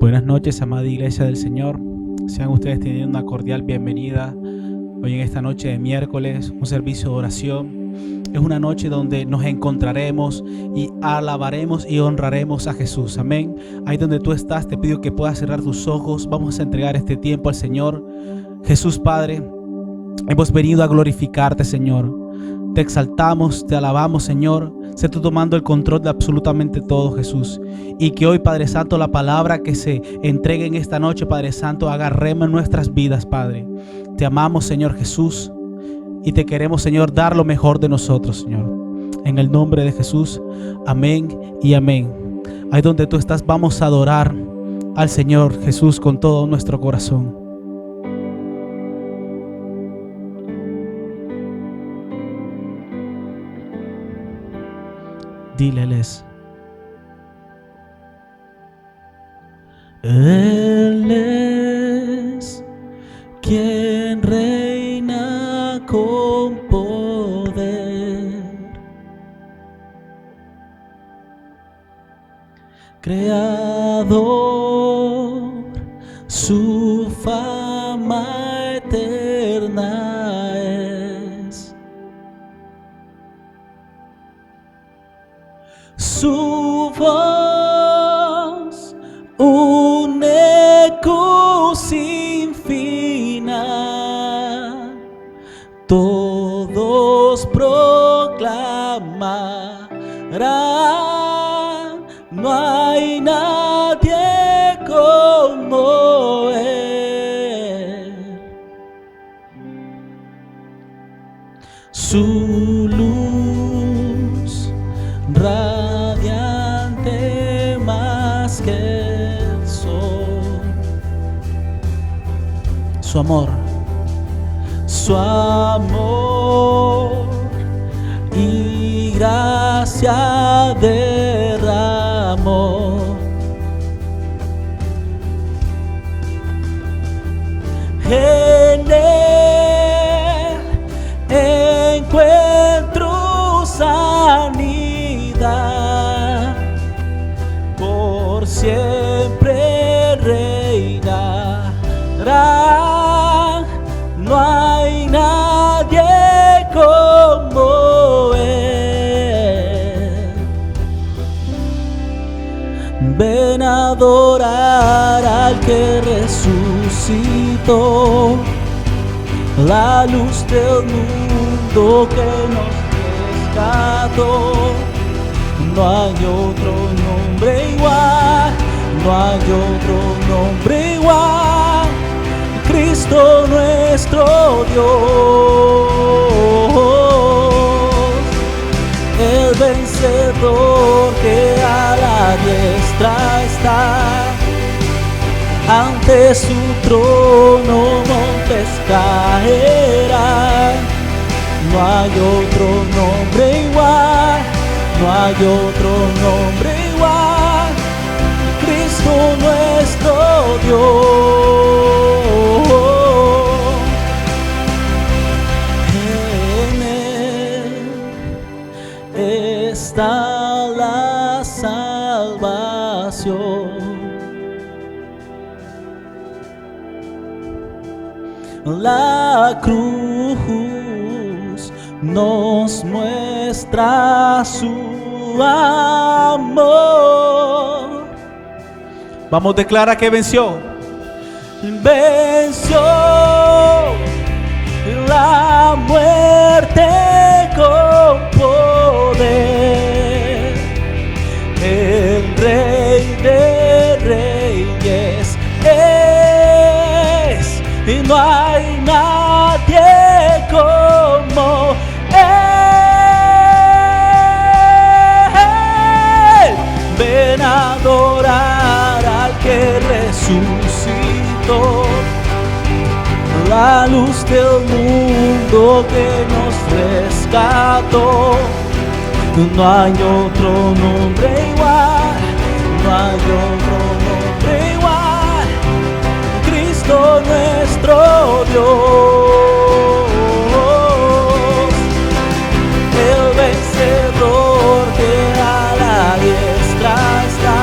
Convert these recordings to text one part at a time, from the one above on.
Buenas noches, amada Iglesia del Señor. Sean ustedes teniendo una cordial bienvenida hoy en esta noche de miércoles, un servicio de oración. Es una noche donde nos encontraremos y alabaremos y honraremos a Jesús. Amén. Ahí donde tú estás, te pido que puedas cerrar tus ojos. Vamos a entregar este tiempo al Señor. Jesús Padre, hemos venido a glorificarte, Señor. Te exaltamos, te alabamos, Señor. Sé tú tomando el control de absolutamente todo, Jesús. Y que hoy, Padre Santo, la palabra que se entregue en esta noche, Padre Santo, haga rema en nuestras vidas, Padre. Te amamos, Señor Jesús, y te queremos, Señor, dar lo mejor de nosotros, Señor. En el nombre de Jesús, amén y amén. Ahí donde tú estás, vamos a adorar al Señor Jesús con todo nuestro corazón. Díleles. Él es quien reina con poder, Creador, su fama eterna es. Su voz, un eco sin final, todos proclamarán: no hay nadie como Él. Su luz radiante más que el sol, su amor y gracia derramó. En Él encuentro sanidad, por siempre reinará. No hay nadie como Él. Ven a adorar al que resucitó, la luz del mundo que nos rescató. No hay otro nombre igual, no hay otro nombre igual. Cristo nuestro Dios, el vencedor que a la diestra está. Ante su trono montes caerán. No hay otro nombre igual, no hay otro nombre igual. Cristo nuestro Dios, en Él está la salvación. La cruz nos muestra su amor. Vamos, declara que venció. Venció la muerte con poder. El Rey de Reyes es, y no hay nadie como Él. Ven a adorar al que resucitó, la luz del mundo que nos rescató. No hay otro nombre igual, no hay otro nombre igual. Cristo nuestro Dios, el vencedor que a la diestra está.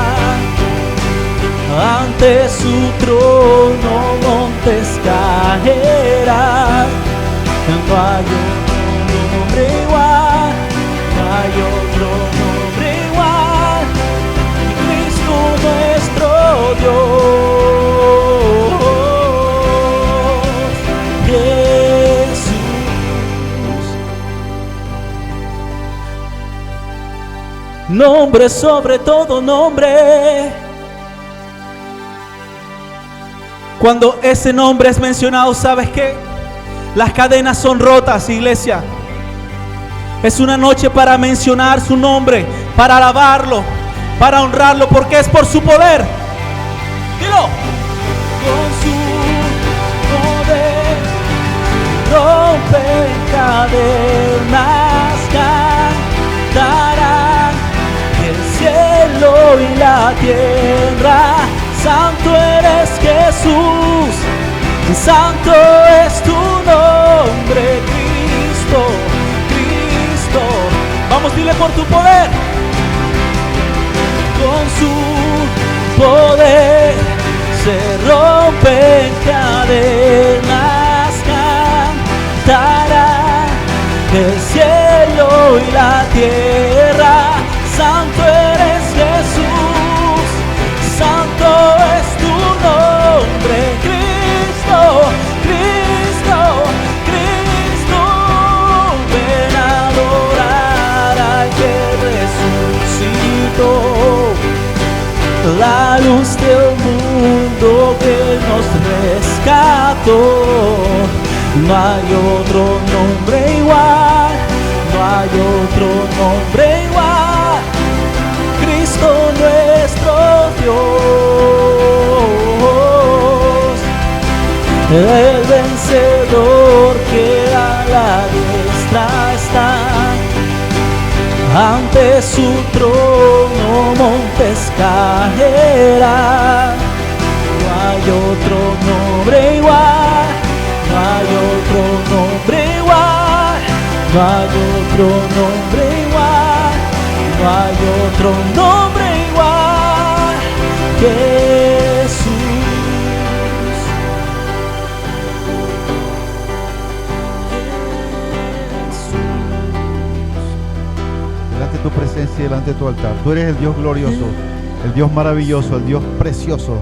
ante su trono montes caerán. No hay otro nombre igual, no hay otro nombre igual, Cristo nuestro Dios, Jesús. Nombre sobre todo nombre. Cuando ese nombre es mencionado, ¿sabes qué? Las cadenas son rotas, iglesia. Es una noche para mencionar su nombre, para alabarlo, para honrarlo, porque es por su poder. Dilo. Con su poder rompe cadenas, cantarán el cielo y la tierra. Santo eres Jesús, santo es tu nombre, Cristo, Cristo. Vamos, dile por tu poder. Con su poder se rompen cadenas, cantará el cielo y la tierra. Santo eres Jesús, santo es tu nombre, Cristo, Cristo, Cristo. Ven a adorar al que resucitó, la luz del mundo que nos rescató. No hay otro nombre igual, no hay otro nombre igual, Cristo nuestro Dios, el vencedor que a la diestra está. Ante su trono montes caerán. No hay otro nombre igual, no hay otro nombre igual, no hay otro nombre igual, no hay otro nombre igual, Jesús. Delante de tu presencia y delante de tu altar, tú eres el Dios glorioso, el Dios maravilloso, el Dios precioso.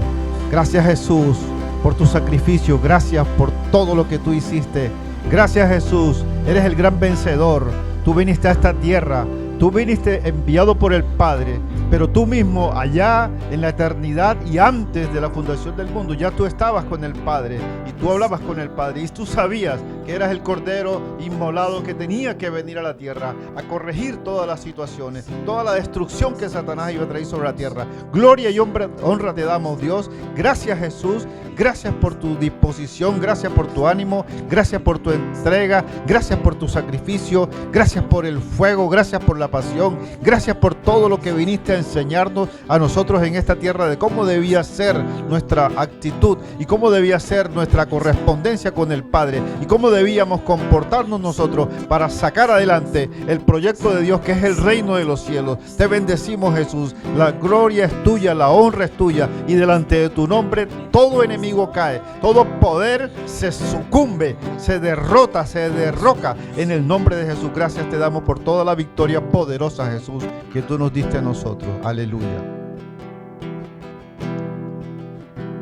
Gracias, Jesús, por tu sacrificio. Gracias por todo lo que tú hiciste. Gracias, Jesús, eres el gran vencedor. Tú viniste a esta tierra, tú viniste enviado por el Padre, pero tú mismo allá en la eternidad y antes de la fundación del mundo ya tú estabas con el Padre y tú hablabas con el Padre y tú sabías que eras el Cordero inmolado que tenía que venir a la tierra a corregir todas las situaciones, toda la destrucción que Satanás iba a traer sobre la tierra. Gloria y honra te damos, Dios. Gracias, Jesús. Gracias por tu disposición, gracias por tu ánimo, gracias por tu entrega, gracias por tu sacrificio, gracias por el fuego, gracias por la pasión, gracias por todo lo que viniste a enseñarnos a nosotros en esta tierra de cómo debía ser nuestra actitud y cómo debía ser nuestra correspondencia con el Padre y cómo debíamos comportarnos nosotros para sacar adelante el proyecto de Dios que es el reino de los cielos. Te bendecimos, Jesús. La gloria es tuya, la honra es tuya y delante de tu nombre todo enemigo cae, todo poder se sucumbe, se derrota, se derroca en el nombre de Jesús. Gracias te damos por toda la victoria poderosa, Jesús, que tú nos diste a nosotros. Aleluya.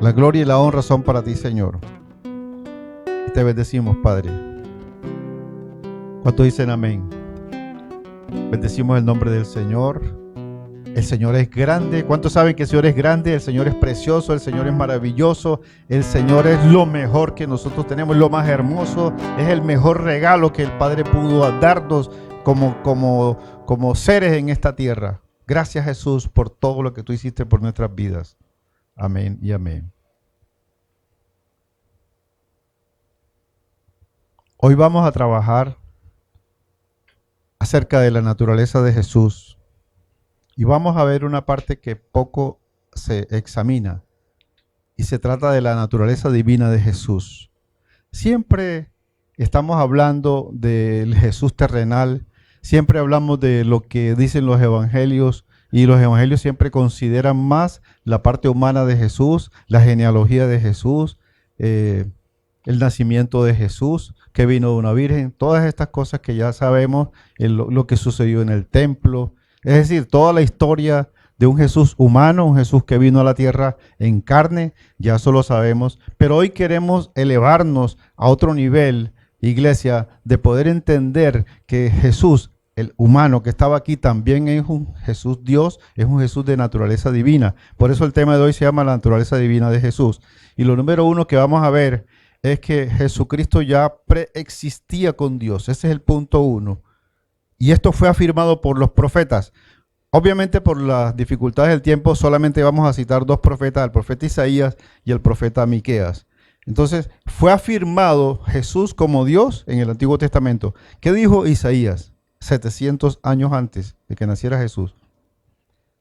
La gloria y la honra son para ti, Señor. Y te bendecimos, Padre. ¿Cuántos dicen amén? Bendecimos el nombre del Señor. El Señor es grande. ¿Cuántos saben que el Señor es grande? El Señor es precioso, el Señor es maravilloso. El Señor es lo mejor que nosotros tenemos, lo más hermoso. Es el mejor regalo que el Padre pudo darnos como seres en esta tierra. Gracias, Jesús, por todo lo que tú hiciste por nuestras vidas. Amén y amén. Hoy vamos a trabajar acerca de la naturaleza de Jesús. Y vamos a ver una parte que poco se examina. Y se trata de la naturaleza divina de Jesús. Siempre estamos hablando del Jesús terrenal. Siempre hablamos de lo que dicen los evangelios, y los evangelios siempre consideran más la parte humana de Jesús, la genealogía de Jesús, el nacimiento de Jesús, que vino de una virgen, todas estas cosas que ya sabemos, lo que sucedió en el templo, es decir, toda la historia de un Jesús humano, un Jesús que vino a la tierra en carne, ya eso lo sabemos, pero hoy queremos elevarnos a otro nivel, iglesia, de poder entender que Jesús, el humano que estaba aquí, también es un Jesús Dios, es un Jesús de naturaleza divina. Por eso el tema de hoy se llama la naturaleza divina de Jesús. Y lo número uno que vamos a ver es que Jesucristo ya preexistía con Dios. Ese es el punto uno. Y esto fue afirmado por los profetas. Obviamente por las dificultades del tiempo solamente vamos a citar dos profetas, el profeta Isaías y el profeta Miqueas. Entonces fue afirmado Jesús como Dios en el Antiguo Testamento. ¿Qué dijo Isaías 700 años antes de que naciera Jesús?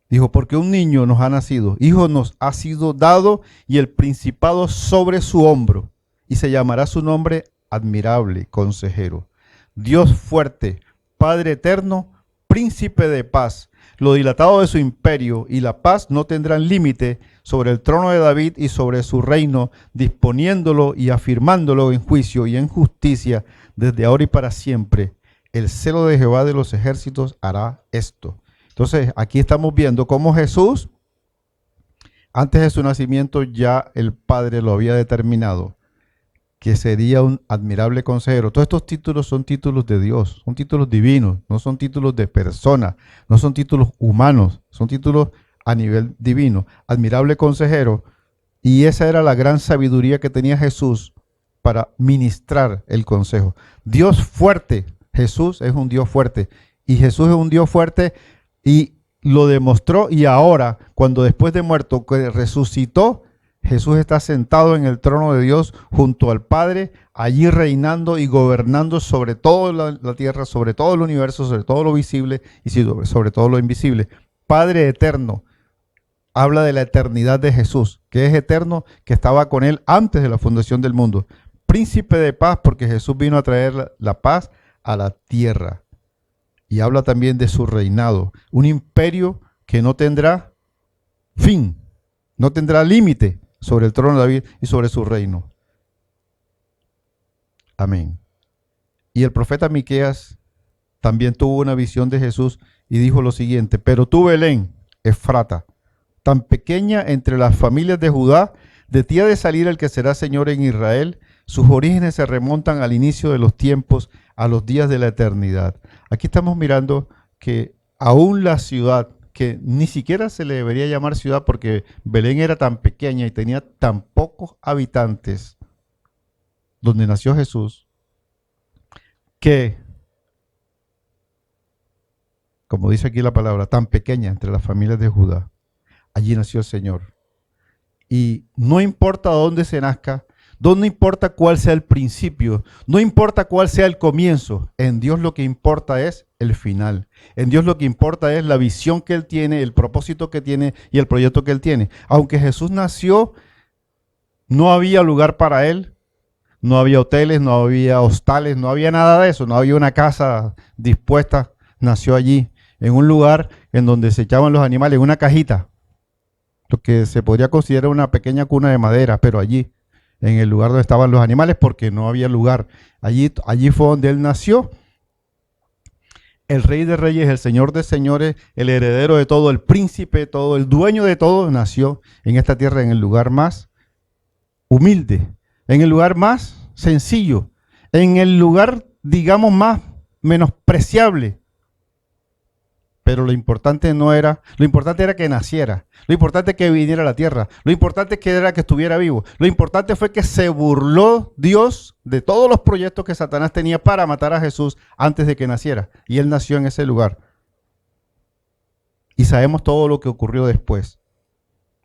Dijo, porque un niño nos ha nacido, hijo nos ha sido dado y el principado sobre su hombro. Y se llamará su nombre admirable, consejero, Dios fuerte, Padre eterno, príncipe de paz. Lo dilatado de su imperio y la paz no tendrán límite sobre el trono de David y sobre su reino, disponiéndolo y afirmándolo en juicio y en justicia desde ahora y para siempre. El celo de Jehová de los ejércitos hará esto. Entonces, aquí estamos viendo cómo Jesús, antes de su nacimiento, ya el Padre lo había determinado, que sería un admirable consejero. Todos estos títulos son títulos de Dios, son títulos divinos, no son títulos de persona, no son títulos humanos, son títulos a nivel divino. Admirable consejero, y esa era la gran sabiduría que tenía Jesús para ministrar el consejo. Dios fuerte, Jesús es un Dios fuerte, y Jesús es un Dios fuerte y lo demostró, y ahora, cuando después de muerto, que resucitó, Jesús está sentado en el trono de Dios junto al Padre, allí reinando y gobernando sobre toda la tierra, sobre todo el universo, sobre todo lo visible y sobre todo lo invisible. Padre eterno, habla de la eternidad de Jesús, que es eterno, que estaba con él antes de la fundación del mundo. Príncipe de paz, porque Jesús vino a traer la paz a la tierra. Y habla también de su reinado, un imperio que no tendrá fin, no tendrá límite sobre el trono de David y sobre su reino. Amén. Y el profeta Miqueas también tuvo una visión de Jesús y dijo lo siguiente: pero tú, Belén, Efrata, tan pequeña entre las familias de Judá, de ti ha de salir el que será Señor en Israel. Sus orígenes se remontan al inicio de los tiempos, a los días de la eternidad. Aquí estamos mirando que aún la ciudad, que ni siquiera se le debería llamar ciudad porque Belén era tan pequeña y tenía tan pocos habitantes, donde nació Jesús, que, como dice aquí la palabra, tan pequeña entre las familias de Judá, allí nació el Señor. Y no importa dónde se nazca, no importa cuál sea el principio, no importa cuál sea el comienzo, en Dios lo que importa es el final. En Dios lo que importa es la visión que Él tiene, el propósito que tiene y el proyecto que Él tiene. Aunque Jesús nació, no había lugar para Él, no había hoteles, no había hostales, no había nada de eso, no había una casa dispuesta. Nació allí, en un lugar en donde se echaban los animales, en una cajita, lo que se podría considerar una pequeña cuna de madera, pero allí, en el lugar donde estaban los animales, porque no había lugar. Allí fue donde Él nació. El Rey de Reyes, el Señor de Señores, el heredero de todo, el príncipe de todo, el dueño de todo, nació en esta tierra, en el lugar más humilde, en el lugar más sencillo, en el lugar, digamos, más menospreciable. Pero lo importante era que naciera, lo importante es que viniera a la tierra, lo importante era que estuviera vivo, lo importante fue que se burló Dios de todos los proyectos que Satanás tenía para matar a Jesús antes de que naciera. Y Él nació en ese lugar. Y sabemos todo lo que ocurrió después.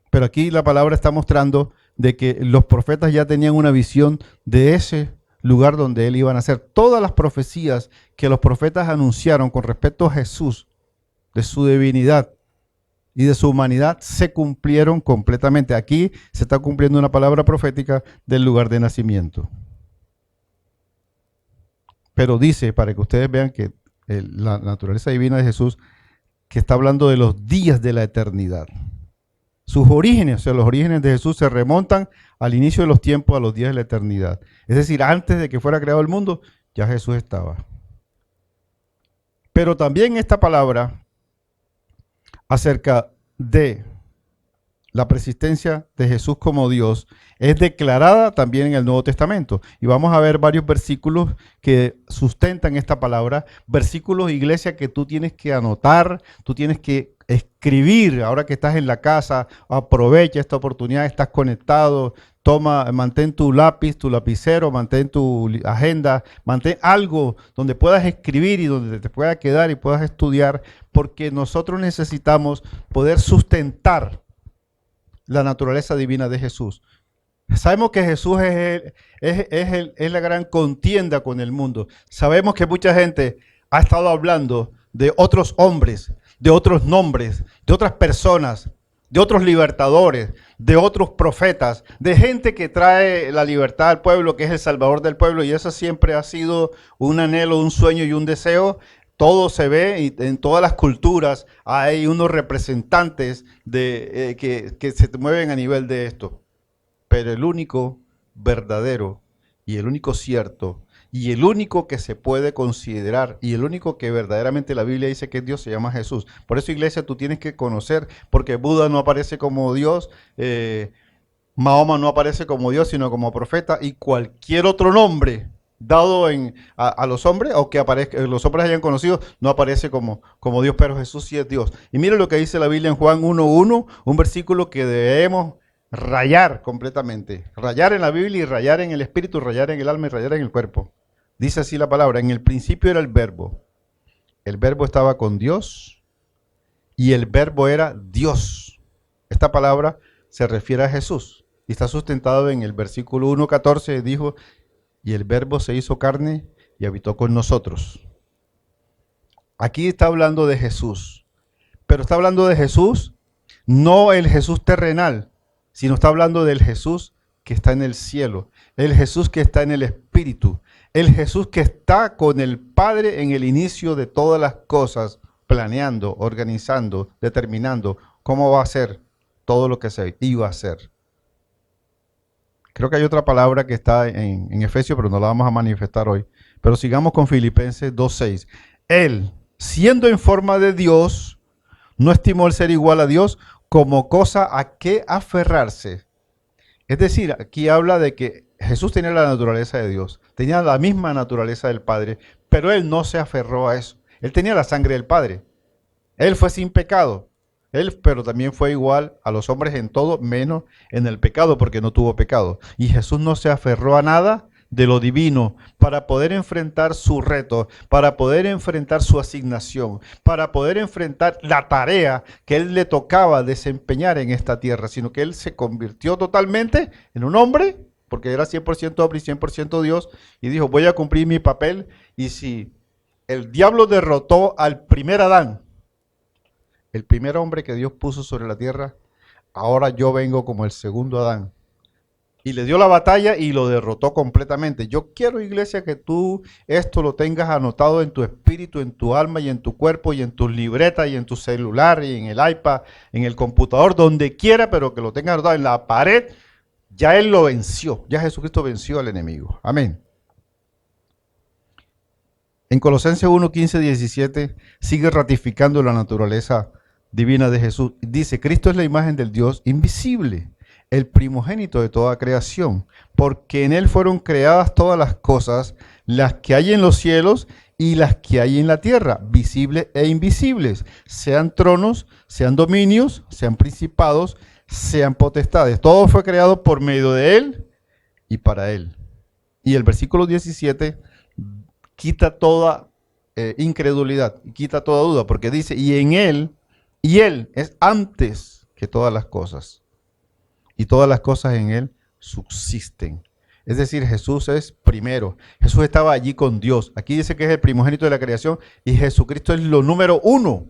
Pero aquí la palabra está mostrando de que los profetas ya tenían una visión de ese lugar donde Él iba a nacer. Todas las profecías que los profetas anunciaron con respecto a Jesús, de su divinidad y de su humanidad, se cumplieron completamente. Aquí se está cumpliendo una palabra profética del lugar de nacimiento. Pero dice, para que ustedes vean que la naturaleza divina de Jesús que está hablando de los días de la eternidad. Sus orígenes, o sea, los orígenes de Jesús se remontan al inicio de los tiempos, a los días de la eternidad. Es decir, antes de que fuera creado el mundo, ya Jesús estaba. Pero también esta palabra acerca de la persistencia de Jesús como Dios es declarada también en el Nuevo Testamento. Y vamos a ver varios versículos que sustentan esta palabra. Versículos, iglesia, que tú tienes que anotar, tú tienes que escribir. Ahora que estás en la casa, aprovecha esta oportunidad, estás conectado. Mantén tu lápiz, tu lapicero, mantén tu agenda, mantén algo donde puedas escribir y donde te pueda quedar y puedas estudiar, porque nosotros necesitamos poder sustentar la naturaleza divina de Jesús. Sabemos que Jesús es la gran contienda con el mundo. Sabemos que mucha gente ha estado hablando de otros hombres, de otros nombres, de otras personas, de otros libertadores, de otros profetas, de gente que trae la libertad al pueblo, que es el Salvador del pueblo, y eso siempre ha sido un anhelo, un sueño y un deseo. Todo se ve y en todas las culturas hay unos representantes que se mueven a nivel de esto. Pero el único verdadero y el único cierto y el único que se puede considerar y el único que verdaderamente la Biblia dice que es Dios se llama Jesús. Por eso, iglesia, tú tienes que conocer, porque Buda no aparece como Dios, Mahoma no aparece como Dios, sino como profeta, y cualquier otro nombre dado a los hombres, o que los hombres hayan conocido, no aparece como Dios, pero Jesús sí es Dios. Y mire lo que dice la Biblia en Juan 1:1, un versículo que debemos rayar completamente. Rayar en la Biblia y rayar en el espíritu, rayar en el alma y rayar en el cuerpo. Dice así la palabra: en el principio era el verbo estaba con Dios y el verbo era Dios. Esta palabra se refiere a Jesús y está sustentado en el versículo 1:14, dijo: y el verbo se hizo carne y habitó con nosotros. Aquí está hablando de Jesús, pero está hablando de Jesús, no el Jesús terrenal, sino está hablando del Jesús que está en el cielo, el Jesús que está en el Espíritu, el Jesús que está con el Padre en el inicio de todas las cosas, planeando, organizando, determinando cómo va a ser todo lo que se iba a hacer. Creo que hay otra palabra que está en Efesios, pero no la vamos a manifestar hoy. Pero sigamos con Filipenses 2:6. Él, siendo en forma de Dios, no estimó el ser igual a Dios como cosa a que aferrarse. Es decir, aquí habla de que Jesús tenía la naturaleza de Dios, tenía la misma naturaleza del Padre, pero Él no se aferró a eso. Él tenía la sangre del Padre. Él fue sin pecado. Pero también fue igual a los hombres en todo, menos en el pecado, porque no tuvo pecado. Y Jesús no se aferró a nada de lo divino para poder enfrentar su reto, para poder enfrentar su asignación, para poder enfrentar la tarea que Él le tocaba desempeñar en esta tierra, sino que Él se convirtió totalmente en un hombre, porque era 100% hombre y 100% Dios, y dijo: voy a cumplir mi papel. Y si el diablo derrotó al primer Adán, el primer hombre que Dios puso sobre la tierra, ahora yo vengo como el segundo Adán. Y le dio la batalla y lo derrotó completamente. Yo quiero, iglesia, que tú esto lo tengas anotado en tu espíritu, en tu alma y en tu cuerpo y en tus libretas y en tu celular y en el iPad, en el computador, donde quiera, pero que lo tengas anotado en la pared. Ya Él lo venció. Ya Jesucristo venció al enemigo. Amén. En Colosenses 1:15-17 sigue ratificando la naturaleza divina de Jesús. Dice: Cristo es la imagen del Dios invisible, el primogénito de toda creación, porque en Él fueron creadas todas las cosas, las que hay en los cielos y las que hay en la tierra, visibles e invisibles, sean tronos, sean dominios, sean principados, sean potestades. Todo fue creado por medio de Él y para Él. Y el versículo 17 quita toda incredulidad, quita toda duda, porque dice: y en Él, y Él es antes que todas las cosas, y todas las cosas en Él subsisten. Es decir, Jesús es primero. Jesús estaba allí con Dios. Aquí dice que es el primogénito de la creación, y Jesucristo es lo número uno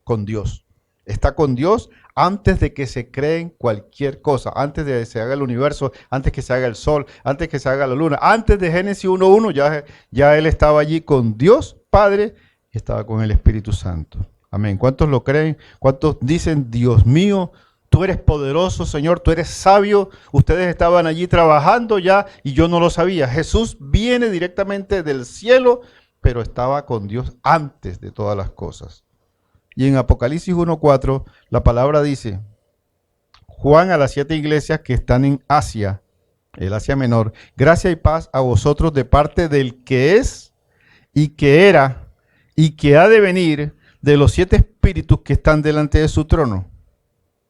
con Dios. Está con Dios antes de que se creen cualquier cosa, antes de que se haga el universo, antes que se haga el sol, antes que se haga la luna. Antes de Génesis 1:1 ya Él estaba allí con Dios Padre y estaba con el Espíritu Santo. Amén. ¿Cuántos lo creen? ¿Cuántos dicen, Dios mío, tú eres poderoso, Señor, tú eres sabio? Ustedes estaban allí trabajando ya y yo no lo sabía. Jesús viene directamente del cielo, pero estaba con Dios antes de todas las cosas. Y en Apocalipsis 1:4, la palabra dice, Juan a las 7 iglesias que están en Asia, el Asia Menor, gracia y paz a vosotros de parte del que es y que era y que ha de venir, de los 7 espíritus que están delante de su trono.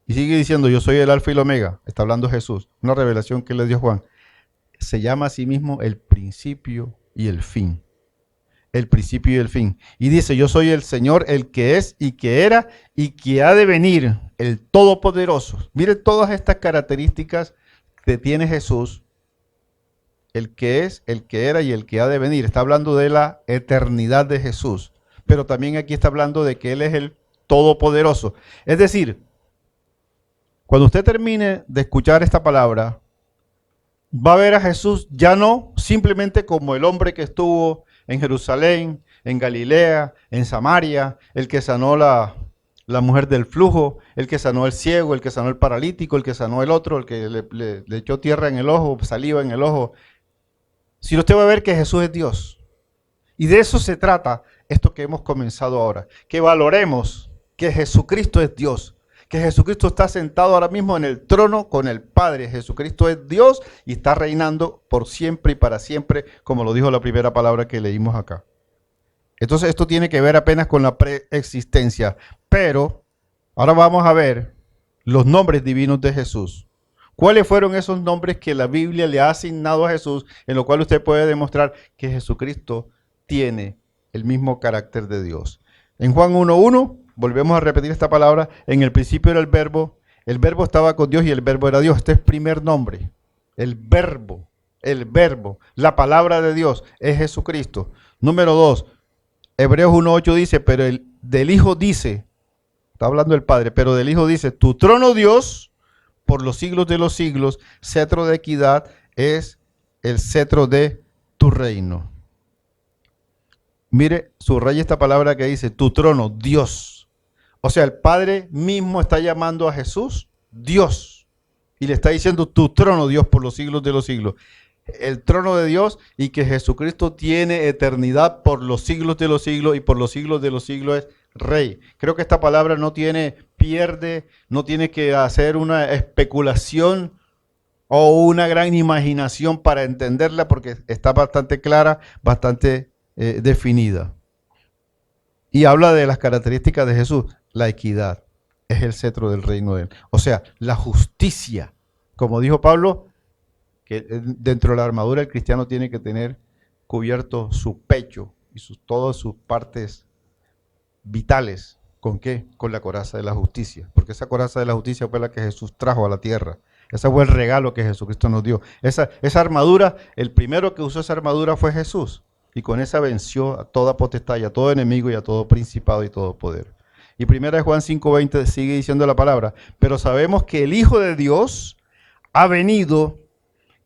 Y sigue diciendo, yo soy el alfa y el omega. Está hablando Jesús, una revelación que le dio Juan. Se llama a sí mismo el principio y el fin. El principio y el fin. Y dice, yo soy el Señor, el que es y que era y que ha de venir, el Todopoderoso. Mire todas estas características que tiene Jesús, el que es, el que era y el que ha de venir. Está hablando de la eternidad de Jesús, pero también aquí está hablando de que Él es el Todopoderoso. Es decir, cuando usted termine de escuchar esta palabra, va a ver a Jesús ya no simplemente como el hombre que estuvo en Jerusalén, en Galilea, en Samaria, el que sanó la mujer del flujo, el que sanó el ciego, el que sanó el paralítico, el que sanó el otro, el que le echó tierra en el ojo, saliva en el ojo. Sino usted va a ver que Jesús es Dios. Y de eso se trata esto que hemos comenzado ahora. Que valoremos que Jesucristo es Dios. Que Jesucristo está sentado ahora mismo en el trono con el Padre. Jesucristo es Dios y está reinando por siempre y para siempre, como lo dijo la primera palabra que leímos acá. Entonces esto tiene que ver apenas con la preexistencia. Pero ahora vamos a ver los nombres divinos de Jesús. ¿Cuáles fueron esos nombres que la Biblia le ha asignado a Jesús, en lo cual usted puede demostrar que Jesucristo tiene el mismo carácter de Dios? En Juan 1:1, volvemos a repetir esta palabra, en el principio era el verbo estaba con Dios y el verbo era Dios. Este es el primer nombre, el verbo, la palabra de Dios es Jesucristo. Número 2, Hebreos 1:8 dice, pero del Hijo dice, está hablando el Padre, pero del Hijo dice, tu trono Dios, por los siglos de los siglos, cetro de equidad es el cetro de tu reino. Mire, subraya esta palabra que dice, tu trono, Dios. O sea, el Padre mismo está llamando a Jesús Dios. Y le está diciendo, tu trono, Dios, por los siglos de los siglos. El trono de Dios y que Jesucristo tiene eternidad por los siglos de los siglos y por los siglos de los siglos es Rey. Creo que esta palabra no tiene que hacer una especulación o una gran imaginación para entenderla porque está bastante clara, bastante definida. Y habla de las características de Jesús. La equidad es el cetro del reino de Él. O sea, la justicia. Como dijo Pablo, que dentro de la armadura el cristiano tiene que tener cubierto su pecho y todas sus partes vitales. ¿Con qué? Con la coraza de la justicia. Porque esa coraza de la justicia fue la que Jesús trajo a la tierra. Ese fue el regalo que Jesucristo nos dio. Esa armadura, el primero que usó esa armadura fue Jesús. Y con esa venció a toda potestad y a todo enemigo y a todo principado y todo poder. Y 1 Juan 5:20 sigue diciendo la palabra. Pero sabemos que el Hijo de Dios ha venido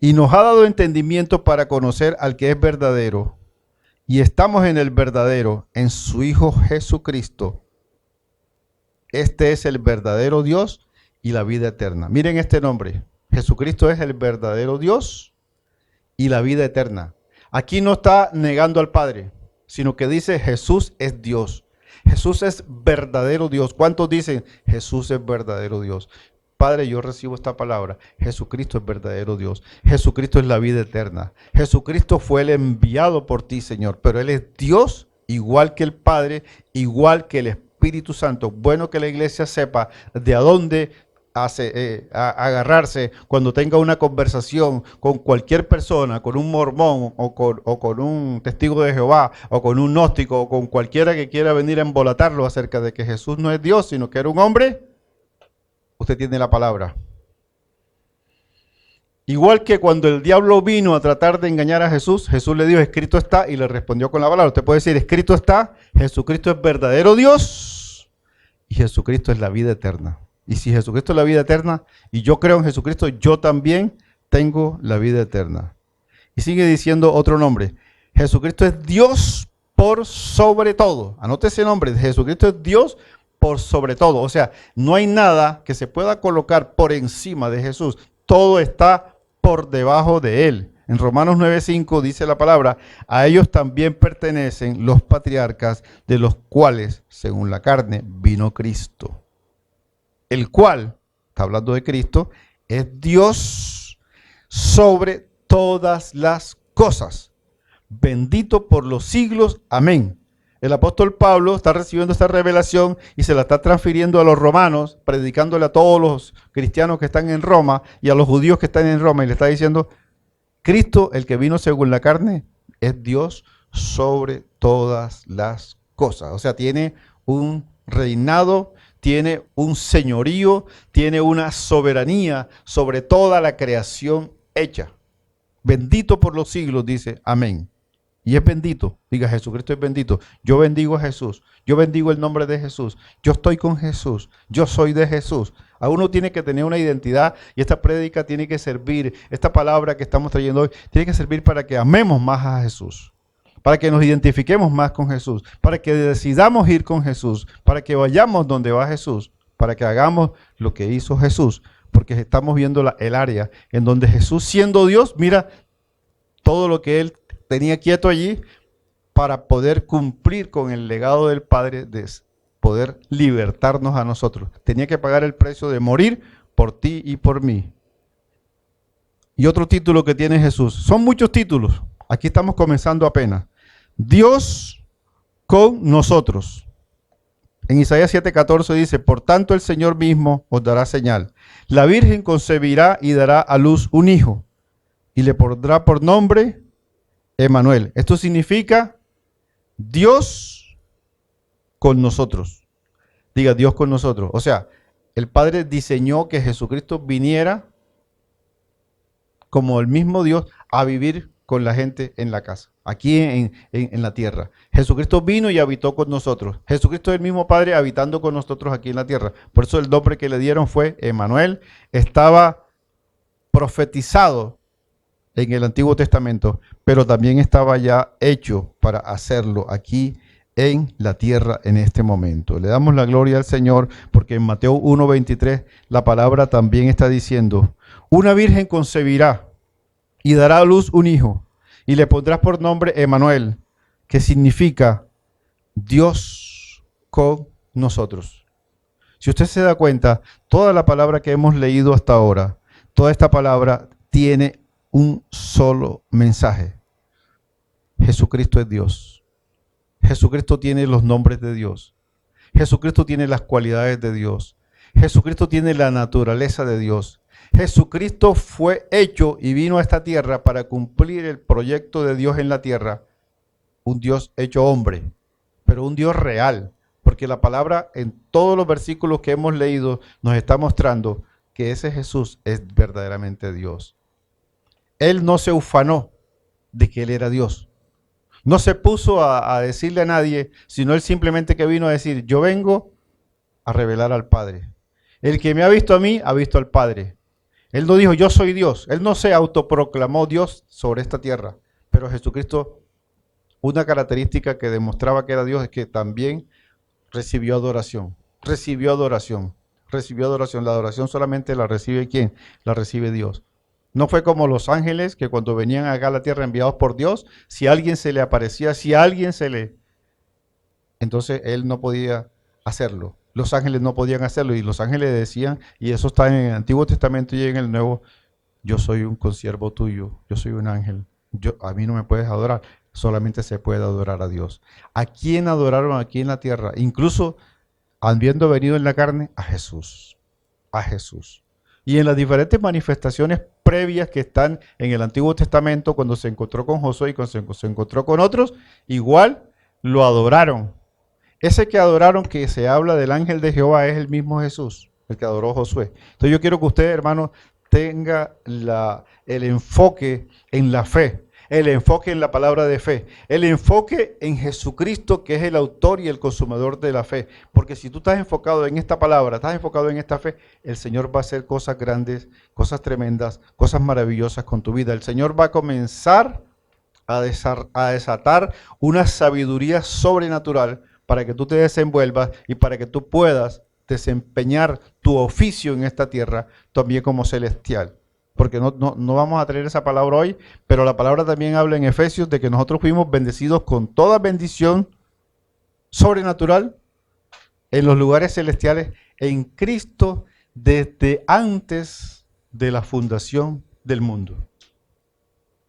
y nos ha dado entendimiento para conocer al que es verdadero. Y estamos en el verdadero, en su Hijo Jesucristo. Este es el verdadero Dios y la vida eterna. Miren este nombre. Jesucristo es el verdadero Dios y la vida eterna. Aquí no está negando al Padre, sino que dice Jesús es Dios. Jesús es verdadero Dios. ¿Cuántos dicen Jesús es verdadero Dios? Padre, yo recibo esta palabra. Jesucristo es verdadero Dios. Jesucristo es la vida eterna. Jesucristo fue el enviado por ti, Señor. Pero Él es Dios, igual que el Padre, igual que el Espíritu Santo. Bueno que la iglesia sepa de a dónde agarrarse cuando tenga una conversación con cualquier persona, con un mormón o con un testigo de Jehová o con un gnóstico o con cualquiera que quiera venir a embolatarlo acerca de que Jesús no es Dios, sino que era un hombre. Usted tiene la palabra. Igual que cuando el diablo vino a tratar de engañar a Jesús, Jesús le dijo, escrito está, y le respondió con la palabra. Usted puede decir, escrito está, Jesucristo es verdadero Dios y Jesucristo es la vida eterna. Y si Jesucristo es la vida eterna y yo creo en Jesucristo, yo también tengo la vida eterna. Y sigue diciendo otro nombre. Jesucristo es Dios por sobre todo. Anote ese nombre, Jesucristo es Dios por sobre todo. O sea, no hay nada que se pueda colocar por encima de Jesús. Todo está por debajo de él. En Romanos 9:5 dice la palabra, a ellos también pertenecen los patriarcas, de los cuales, según la carne, vino Cristo. El cual, está hablando de Cristo, es Dios sobre todas las cosas. Bendito por los siglos. Amén. El apóstol Pablo está recibiendo esta revelación y se la está transfiriendo a los romanos, predicándole a todos los cristianos que están en Roma y a los judíos que están en Roma, y le está diciendo, Cristo, el que vino según la carne, es Dios sobre todas las cosas. O sea, tiene un reinado, tiene un señorío, tiene una soberanía sobre toda la creación hecha. Bendito por los siglos, dice, amén. Y es bendito, diga, Jesucristo es bendito. Yo bendigo a Jesús, yo bendigo el nombre de Jesús, yo estoy con Jesús, yo soy de Jesús. A uno tiene que tener una identidad y esta prédica tiene que servir, esta palabra que estamos trayendo hoy, tiene que servir para que amemos más a Jesús, para que nos identifiquemos más con Jesús, para que decidamos ir con Jesús, para que vayamos donde va Jesús, para que hagamos lo que hizo Jesús, porque estamos viendo el área en donde Jesús, siendo Dios, mira todo lo que Él tenía quieto allí para poder cumplir con el legado del Padre de poder libertarnos a nosotros. Tenía que pagar el precio de morir por ti y por mí. Y otro título que tiene Jesús. Son muchos títulos. Aquí estamos comenzando apenas. Dios con nosotros. En Isaías 7:14 dice, por tanto el Señor mismo os dará señal. La Virgen concebirá y dará a luz un hijo y le pondrá por nombre Emmanuel. Esto significa Dios con nosotros. Diga, Dios con nosotros. O sea, el Padre diseñó que Jesucristo viniera como el mismo Dios a vivir con la gente en la casa, aquí en la tierra. Jesucristo vino y habitó con nosotros. Jesucristo es el mismo Padre habitando con nosotros aquí en la tierra. Por eso el nombre que le dieron fue Emmanuel. Estaba profetizado en el Antiguo Testamento, pero también estaba ya hecho para hacerlo aquí en la tierra en este momento. Le damos la gloria al Señor porque en Mateo 1:23 la palabra también está diciendo, una virgen concebirá y dará a luz un hijo y le pondrás por nombre Emmanuel, que significa Dios con nosotros. Si usted se da cuenta, toda la palabra que hemos leído hasta ahora, toda esta palabra tiene un solo mensaje. Jesucristo es Dios. Jesucristo tiene los nombres de Dios. Jesucristo tiene las cualidades de Dios. Jesucristo tiene la naturaleza de Dios. Jesucristo fue hecho y vino a esta tierra para cumplir el proyecto de Dios en la tierra. Un Dios hecho hombre, pero un Dios real. Porque la palabra en todos los versículos que hemos leído nos está mostrando que ese Jesús es verdaderamente Dios. Él no se ufanó de que Él era Dios. No se puso a decirle a nadie, sino Él simplemente que vino a decir, yo vengo a revelar al Padre. El que me ha visto a mí, ha visto al Padre. Él no dijo, yo soy Dios. Él no se autoproclamó Dios sobre esta tierra. Pero Jesucristo, una característica que demostraba que era Dios es que también recibió adoración. Recibió adoración. Recibió adoración. La adoración solamente la recibe ¿quién? La recibe Dios. No fue como los ángeles que cuando venían acá a la tierra enviados por Dios, si a alguien se le aparecía, entonces él no podía hacerlo. Los ángeles no podían hacerlo y los ángeles decían, y eso está en el Antiguo Testamento y en el Nuevo, yo soy un consiervo tuyo, yo soy un ángel, a mí no me puedes adorar, solamente se puede adorar a Dios. ¿A quién adoraron aquí en la tierra? Incluso habiendo venido en la carne, a Jesús, a Jesús. Y en las diferentes manifestaciones previas que están en el Antiguo Testamento, cuando se encontró con Josué y cuando se encontró con otros, igual lo adoraron. Ese que adoraron, que se habla del ángel de Jehová, es el mismo Jesús, el que adoró Josué. Entonces yo quiero que usted, hermano, tenga el enfoque en la fe, el enfoque en la palabra de fe, el enfoque en Jesucristo, que es el autor y el consumador de la fe. Porque si tú estás enfocado en esta palabra, estás enfocado en esta fe, el Señor va a hacer cosas grandes, cosas tremendas, cosas maravillosas con tu vida. El Señor va a comenzar a desatar una sabiduría sobrenatural para que tú te desenvuelvas y para que tú puedas desempeñar tu oficio en esta tierra también como celestial. Porque no vamos a traer esa palabra hoy, pero la palabra también habla en Efesios de que nosotros fuimos bendecidos con toda bendición sobrenatural en los lugares celestiales en Cristo desde antes de la fundación del mundo.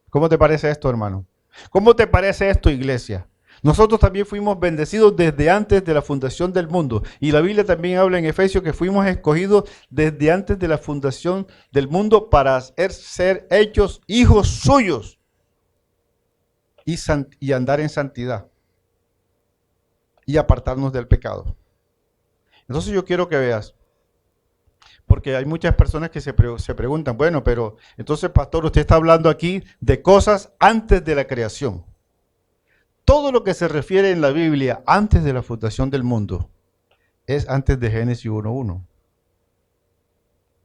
¿Cómo te parece esto, hermano? ¿Cómo te parece esto, iglesia? Nosotros también fuimos bendecidos desde antes de la fundación del mundo. Y la Biblia también habla en Efesios que fuimos escogidos desde antes de la fundación del mundo para ser hechos hijos suyos y andar en santidad y apartarnos del pecado. Entonces yo quiero que veas, porque hay muchas personas que se preguntan, bueno, pero entonces, pastor, usted está hablando aquí de cosas antes de la creación. Todo lo que se refiere en la Biblia antes de la fundación del mundo es antes de Génesis 1:1.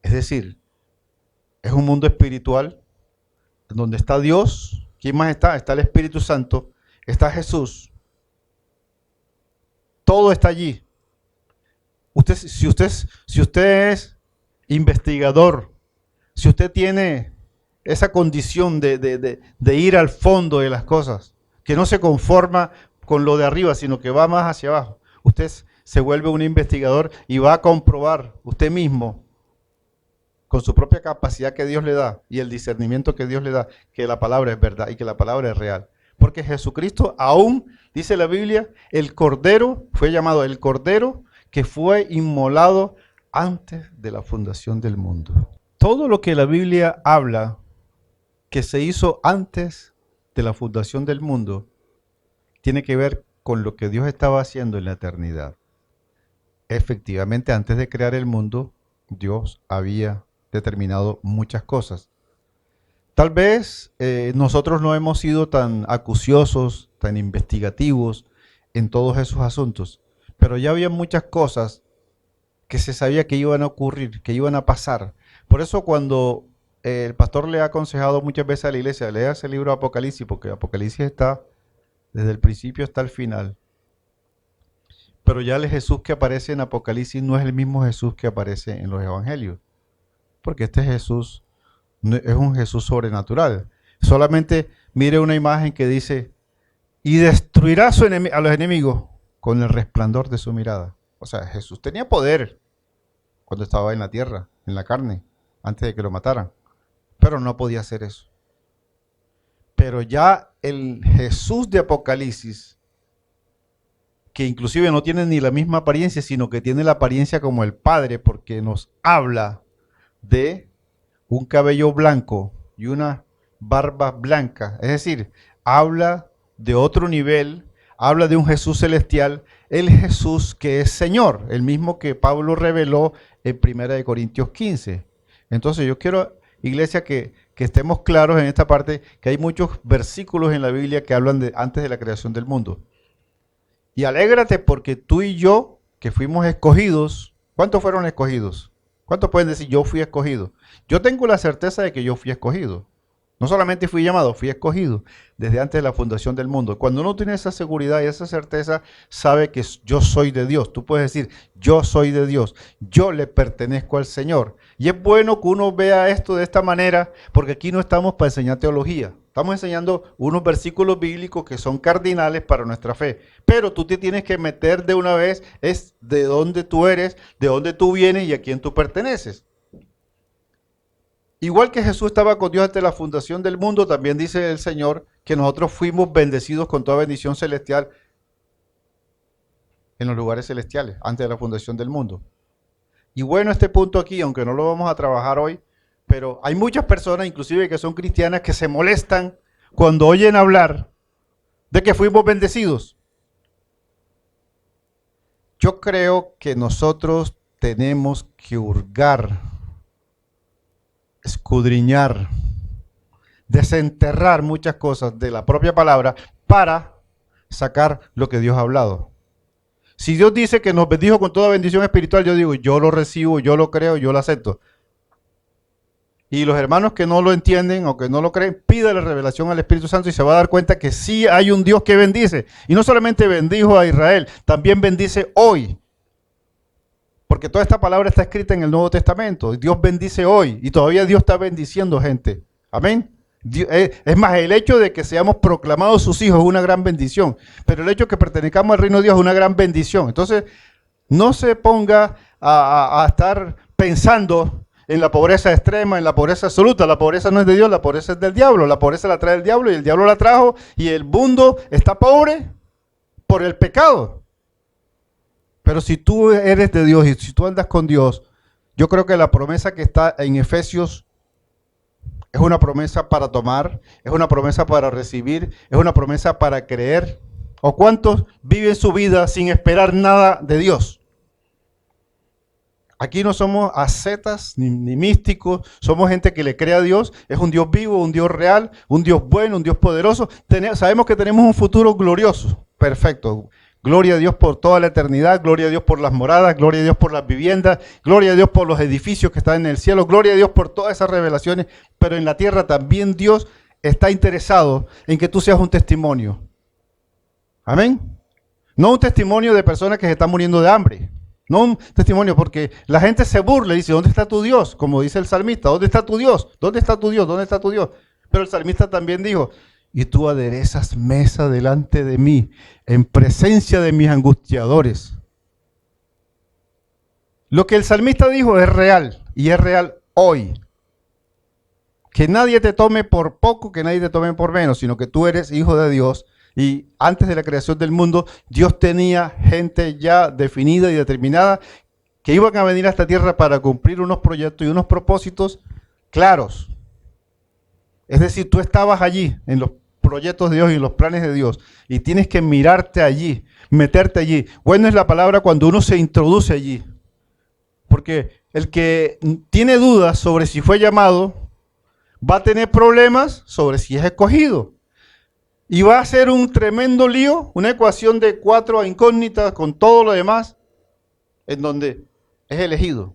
Es decir, es un mundo espiritual donde está Dios. ¿Quién más está? Está el Espíritu Santo, está Jesús. Todo está allí. Si usted es investigador, si usted tiene esa condición de ir al fondo de las cosas, que no se conforma con lo de arriba, sino que va más hacia abajo, usted se vuelve un investigador y va a comprobar usted mismo, con su propia capacidad que Dios le da y el discernimiento que Dios le da, que la palabra es verdad y que la palabra es real. Porque Jesucristo aún, dice la Biblia, el Cordero, fue llamado el Cordero que fue inmolado antes de la fundación del mundo. Todo lo que la Biblia habla que se hizo antes de la fundación del mundo tiene que ver con lo que Dios estaba haciendo en la eternidad. Efectivamente, antes de crear el mundo, Dios había determinado muchas cosas. Tal vez nosotros no hemos sido tan acuciosos, tan investigativos en todos esos asuntos, pero ya había muchas cosas que se sabía que iban a ocurrir, que iban a pasar. Por eso cuando el pastor le ha aconsejado muchas veces a la iglesia, lea ese libro de Apocalipsis, porque Apocalipsis está desde el principio hasta el final. Pero ya el Jesús que aparece en Apocalipsis no es el mismo Jesús que aparece en los evangelios, porque este Jesús es un Jesús sobrenatural. Solamente mire una imagen que dice, y destruirá a los enemigos con el resplandor de su mirada. O sea, Jesús tenía poder cuando estaba en la tierra, en la carne, antes de que lo mataran, pero no podía hacer eso. Pero ya el Jesús de Apocalipsis, que inclusive no tiene ni la misma apariencia, sino que tiene la apariencia como el Padre, porque nos habla de un cabello blanco y una barba blanca. Es decir, habla de otro nivel, habla de un Jesús celestial, el Jesús que es Señor, el mismo que Pablo reveló en 1 Corintios 15. Entonces yo quiero, iglesia, que estemos claros en esta parte, que hay muchos versículos en la Biblia que hablan de antes de la creación del mundo. Y alégrate porque tú y yo, que fuimos escogidos, ¿cuántos fueron escogidos? ¿Cuántos pueden decir yo fui escogido? Yo tengo la certeza de que yo fui escogido. No solamente fui llamado, fui escogido desde antes de la fundación del mundo. Cuando uno tiene esa seguridad y esa certeza, sabe que yo soy de Dios. Tú puedes decir, yo soy de Dios, yo le pertenezco al Señor. Y es bueno que uno vea esto de esta manera, porque aquí no estamos para enseñar teología. Estamos enseñando unos versículos bíblicos que son cardinales para nuestra fe. Pero tú te tienes que meter de una vez, es de dónde tú eres, de dónde tú vienes y a quién tú perteneces. Igual que Jesús estaba con Dios desde la fundación del mundo, también dice el Señor que nosotros fuimos bendecidos con toda bendición celestial en los lugares celestiales, antes de la fundación del mundo. Y bueno, este punto aquí, aunque no lo vamos a trabajar hoy, pero hay muchas personas, inclusive que son cristianas, que se molestan cuando oyen hablar de que fuimos bendecidos. Yo creo que nosotros tenemos que hurgar, escudriñar, desenterrar muchas cosas de la propia palabra para sacar lo que Dios ha hablado. Si Dios dice que nos bendijo con toda bendición espiritual, yo digo, yo lo recibo, yo lo creo, yo lo acepto. Y los hermanos que no lo entienden o que no lo creen, pídale revelación al Espíritu Santo y se va a dar cuenta que sí hay un Dios que bendice. Y no solamente bendijo a Israel, también bendice hoy. Porque toda esta palabra está escrita en el Nuevo Testamento. Dios bendice hoy y todavía Dios está bendiciendo gente. Amén. Es más, el hecho de que seamos proclamados sus hijos es una gran bendición. Pero el hecho de que pertenezcamos al reino de Dios es una gran bendición. Entonces, no se ponga a estar pensando en la pobreza extrema, en la pobreza absoluta. La pobreza no es de Dios, la pobreza es del diablo. La pobreza la trae el diablo y el diablo la trajo. Y el mundo está pobre por el pecado. Pero si tú eres de Dios y si tú andas con Dios, yo creo que la promesa que está en Efesios es una promesa para tomar, es una promesa para recibir, es una promesa para creer. ¿O cuántos viven su vida sin esperar nada de Dios? Aquí no somos ascetas ni místicos, somos gente que le cree a Dios, es un Dios vivo, un Dios real, un Dios bueno, un Dios poderoso. Sabemos que tenemos un futuro glorioso, perfecto. Gloria a Dios por toda la eternidad, gloria a Dios por las moradas, gloria a Dios por las viviendas, gloria a Dios por los edificios que están en el cielo, gloria a Dios por todas esas revelaciones, pero en la tierra también Dios está interesado en que tú seas un testimonio. Amén. No un testimonio de personas que se están muriendo de hambre, no un testimonio porque la gente se burla y dice, ¿dónde está tu Dios? Como dice el salmista, ¿dónde está tu Dios? ¿Dónde está tu Dios? ¿Dónde está tu Dios? Pero el salmista también dijo, y tú aderezas mesa delante de mí, en presencia de mis angustiadores. Lo que el salmista dijo es real, y es real hoy. Que nadie te tome por poco, que nadie te tome por menos, sino que tú eres hijo de Dios. Y antes de la creación del mundo, Dios tenía gente ya definida y determinada que iban a venir a esta tierra para cumplir unos proyectos y unos propósitos claros. Es decir, tú estabas allí en los proyectos de Dios y en los planes de Dios y tienes que mirarte allí, meterte allí. Bueno es la palabra cuando uno se introduce allí, porque el que tiene dudas sobre si fue llamado va a tener problemas sobre si es escogido y va a ser un tremendo lío, una ecuación de 4 incógnitas con todo lo demás en donde es elegido.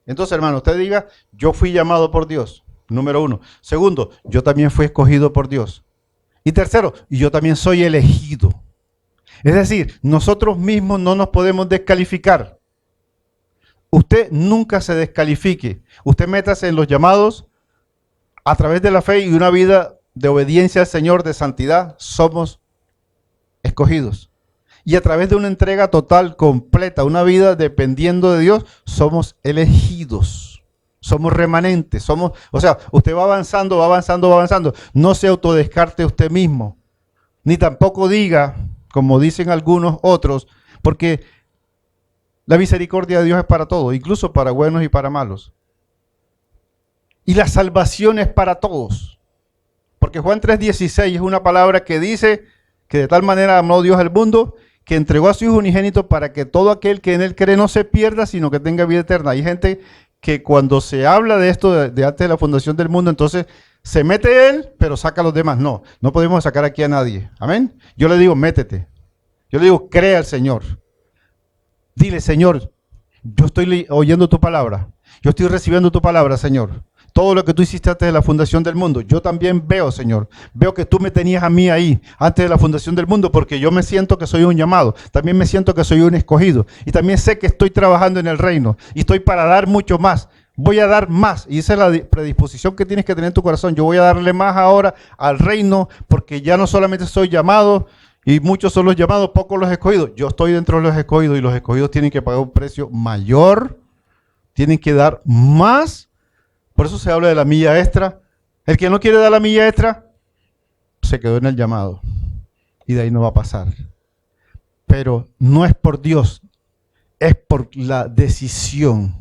Entonces, hermano, usted diga, yo fui llamado por Dios. Número 1. Segundo, yo también fui escogido por Dios. Y tercero, yo también soy elegido. Es decir, nosotros mismos no nos podemos descalificar. Usted nunca se descalifique. Usted métase en los llamados a través de la fe y una vida de obediencia al Señor, de santidad. Somos escogidos. Y a través de una entrega total, completa, una vida dependiendo de Dios, somos elegidos. Somos remanentes, usted va avanzando, va avanzando, va avanzando. No se autodescarte usted mismo, ni tampoco diga, como dicen algunos otros, porque la misericordia de Dios es para todos, incluso para buenos y para malos. Y la salvación es para todos, porque Juan 3:16 es una palabra que dice que de tal manera amó Dios al mundo, que entregó a su Hijo unigénito para que todo aquel que en él cree no se pierda, sino que tenga vida eterna. Hay gente que cuando se habla de esto de antes de la fundación del mundo, entonces se mete él, pero saca a los demás. No podemos sacar aquí a nadie. Amén. Yo le digo, métete. Yo le digo, cree al Señor. Dile, Señor, yo estoy oyendo tu palabra. Yo estoy recibiendo tu palabra, Señor. Todo lo que tú hiciste antes de la fundación del mundo. Yo también veo, Señor. Veo que tú me tenías a mí ahí antes de la fundación del mundo porque yo me siento que soy un llamado. También me siento que soy un escogido. Y también sé que estoy trabajando en el reino. Y estoy para dar mucho más. Voy a dar más. Y esa es la predisposición que tienes que tener en tu corazón. Yo voy a darle más ahora al reino porque ya no solamente soy llamado y muchos son los llamados, pocos los escogidos. Yo estoy dentro de los escogidos y los escogidos tienen que pagar un precio mayor. Tienen que dar más. Por eso se habla de la milla extra. El que no quiere dar la milla extra, se quedó en el llamado. Y de ahí no va a pasar. Pero no es por Dios, es por la decisión,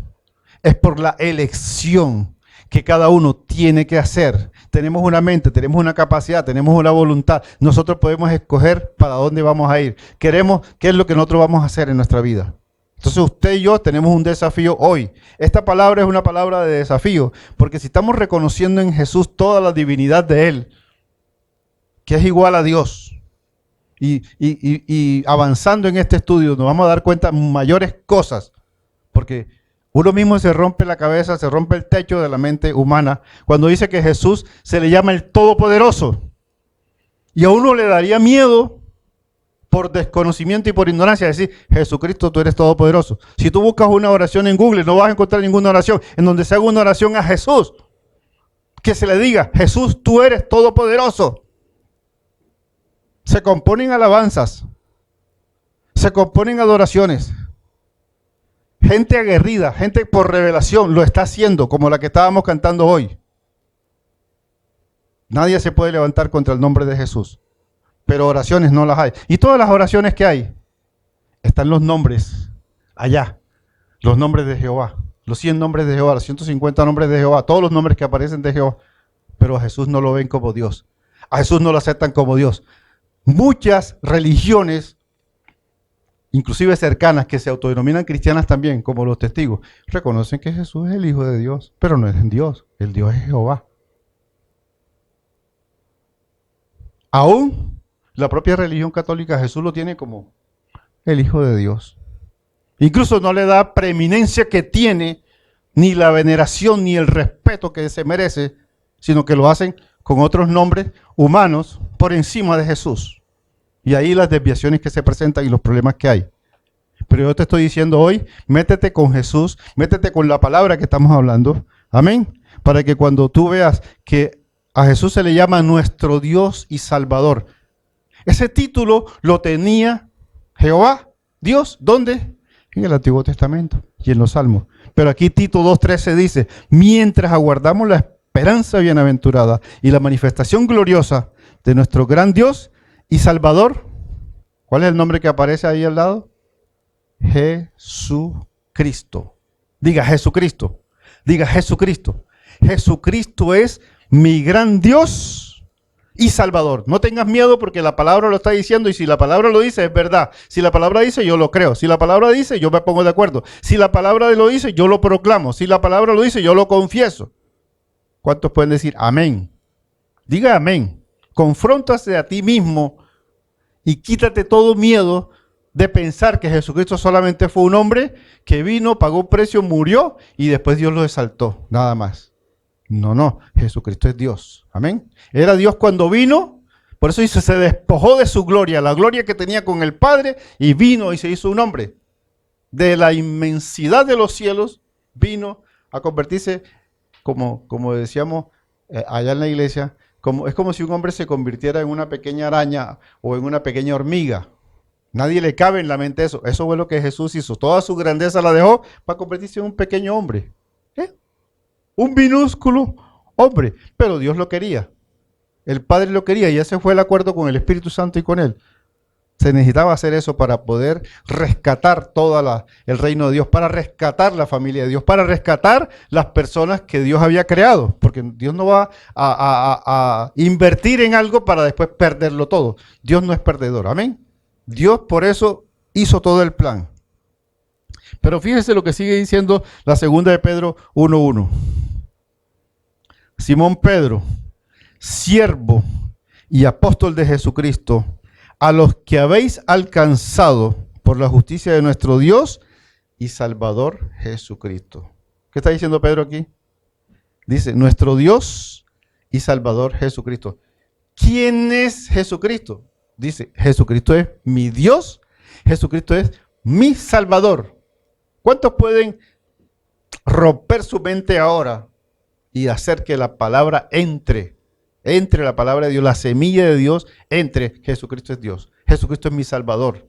es por la elección que cada uno tiene que hacer. Tenemos una mente, tenemos una capacidad, tenemos una voluntad. Nosotros podemos escoger para dónde vamos a ir. Queremos qué es lo que nosotros vamos a hacer en nuestra vida. Entonces usted y yo tenemos un desafío hoy. Esta palabra es una palabra de desafío, porque si estamos reconociendo en Jesús toda la divinidad de Él, que es igual a Dios, y avanzando en este estudio nos vamos a dar cuenta de mayores cosas, porque Uno mismo se rompe la cabeza, se rompe el techo de la mente humana cuando dice que Jesús se le llama el Todopoderoso. Y a uno le daría miedo por desconocimiento y por ignorancia decir, Jesucristo, tú eres todopoderoso. Si tú buscas una oración en Google, no vas a encontrar ninguna oración en donde se haga una oración a Jesús. Que se le diga, Jesús, tú eres todopoderoso. Se componen alabanzas, se componen adoraciones. Gente aguerrida, gente por revelación lo está haciendo, como la que estábamos cantando hoy. Nadie se puede levantar contra el nombre de Jesús, pero oraciones no las hay. Y todas las oraciones que hay, están los nombres allá, los nombres de Jehová, los 100 nombres de Jehová, los 150 nombres de Jehová, todos los nombres que aparecen de Jehová, pero a Jesús no lo ven como Dios, a Jesús no lo aceptan como Dios. Muchas religiones, inclusive cercanas, que se autodenominan cristianas también, como los testigos, reconocen que Jesús es el Hijo de Dios, pero no es Dios, el Dios es Jehová. Aún la propia religión católica Jesús lo tiene como el Hijo de Dios. Incluso no le da preeminencia que tiene, ni la veneración, ni el respeto que se merece, sino que lo hacen con otros nombres humanos por encima de Jesús. Y ahí las desviaciones que se presentan y los problemas que hay. Pero yo te estoy diciendo hoy, métete con Jesús, métete con la palabra que estamos hablando. Amén. Para que cuando tú veas que a Jesús se le llama nuestro Dios y Salvador. Ese título lo tenía Jehová, Dios, ¿dónde? En el Antiguo Testamento y en los Salmos. Pero aquí Tito 2:13 dice, mientras aguardamos la esperanza bienaventurada y la manifestación gloriosa de nuestro gran Dios y Salvador. ¿Cuál es el nombre que aparece ahí al lado? Jesucristo. Diga Jesucristo. Diga Jesucristo. Jesucristo es mi gran Dios y Salvador. No tengas miedo porque la palabra lo está diciendo y si la palabra lo dice es verdad. Si la palabra dice yo lo creo. Si la palabra dice yo me pongo de acuerdo. Si la palabra lo dice yo lo proclamo. Si la palabra lo dice yo lo confieso. ¿Cuántos pueden decir amén? Diga amén. Confróntase a ti mismo y quítate todo miedo de pensar que Jesucristo solamente fue un hombre que vino, pagó un precio, murió y después Dios lo exaltó. Nada más. No, Jesucristo es Dios. Amén. Era Dios cuando vino, por eso dice, se despojó de su gloria, la gloria que tenía con el Padre y vino y se hizo un hombre. De la inmensidad de los cielos vino a convertirse, como decíamos allá en la iglesia, es como si un hombre se convirtiera en una pequeña araña o en una pequeña hormiga. Nadie le cabe en la mente eso. Eso fue lo que Jesús hizo. Toda su grandeza la dejó para convertirse en un pequeño hombre. Un minúsculo hombre. Pero Dios lo quería. El Padre lo quería y ese fue el acuerdo con el Espíritu Santo y con Él. Se necesitaba hacer eso para poder rescatar todo el reino de Dios, para rescatar la familia de Dios, para rescatar las personas que Dios había creado. Porque Dios no va a invertir en algo para después perderlo todo. Dios no es perdedor. Amén. Dios por eso hizo todo el plan. Pero fíjese lo que sigue diciendo la segunda de Pedro 1:1. Simón Pedro, siervo y apóstol de Jesucristo, a los que habéis alcanzado por la justicia de nuestro Dios y Salvador Jesucristo. ¿Qué está diciendo Pedro aquí? Dice, nuestro Dios y Salvador Jesucristo. ¿Quién es Jesucristo? Dice, Jesucristo es mi Dios, Jesucristo es mi Salvador. ¿Cuántos pueden romper su mente ahora y hacer que la palabra entre la palabra de Dios, la semilla de Dios, entre Jesucristo es Dios, Jesucristo es mi Salvador?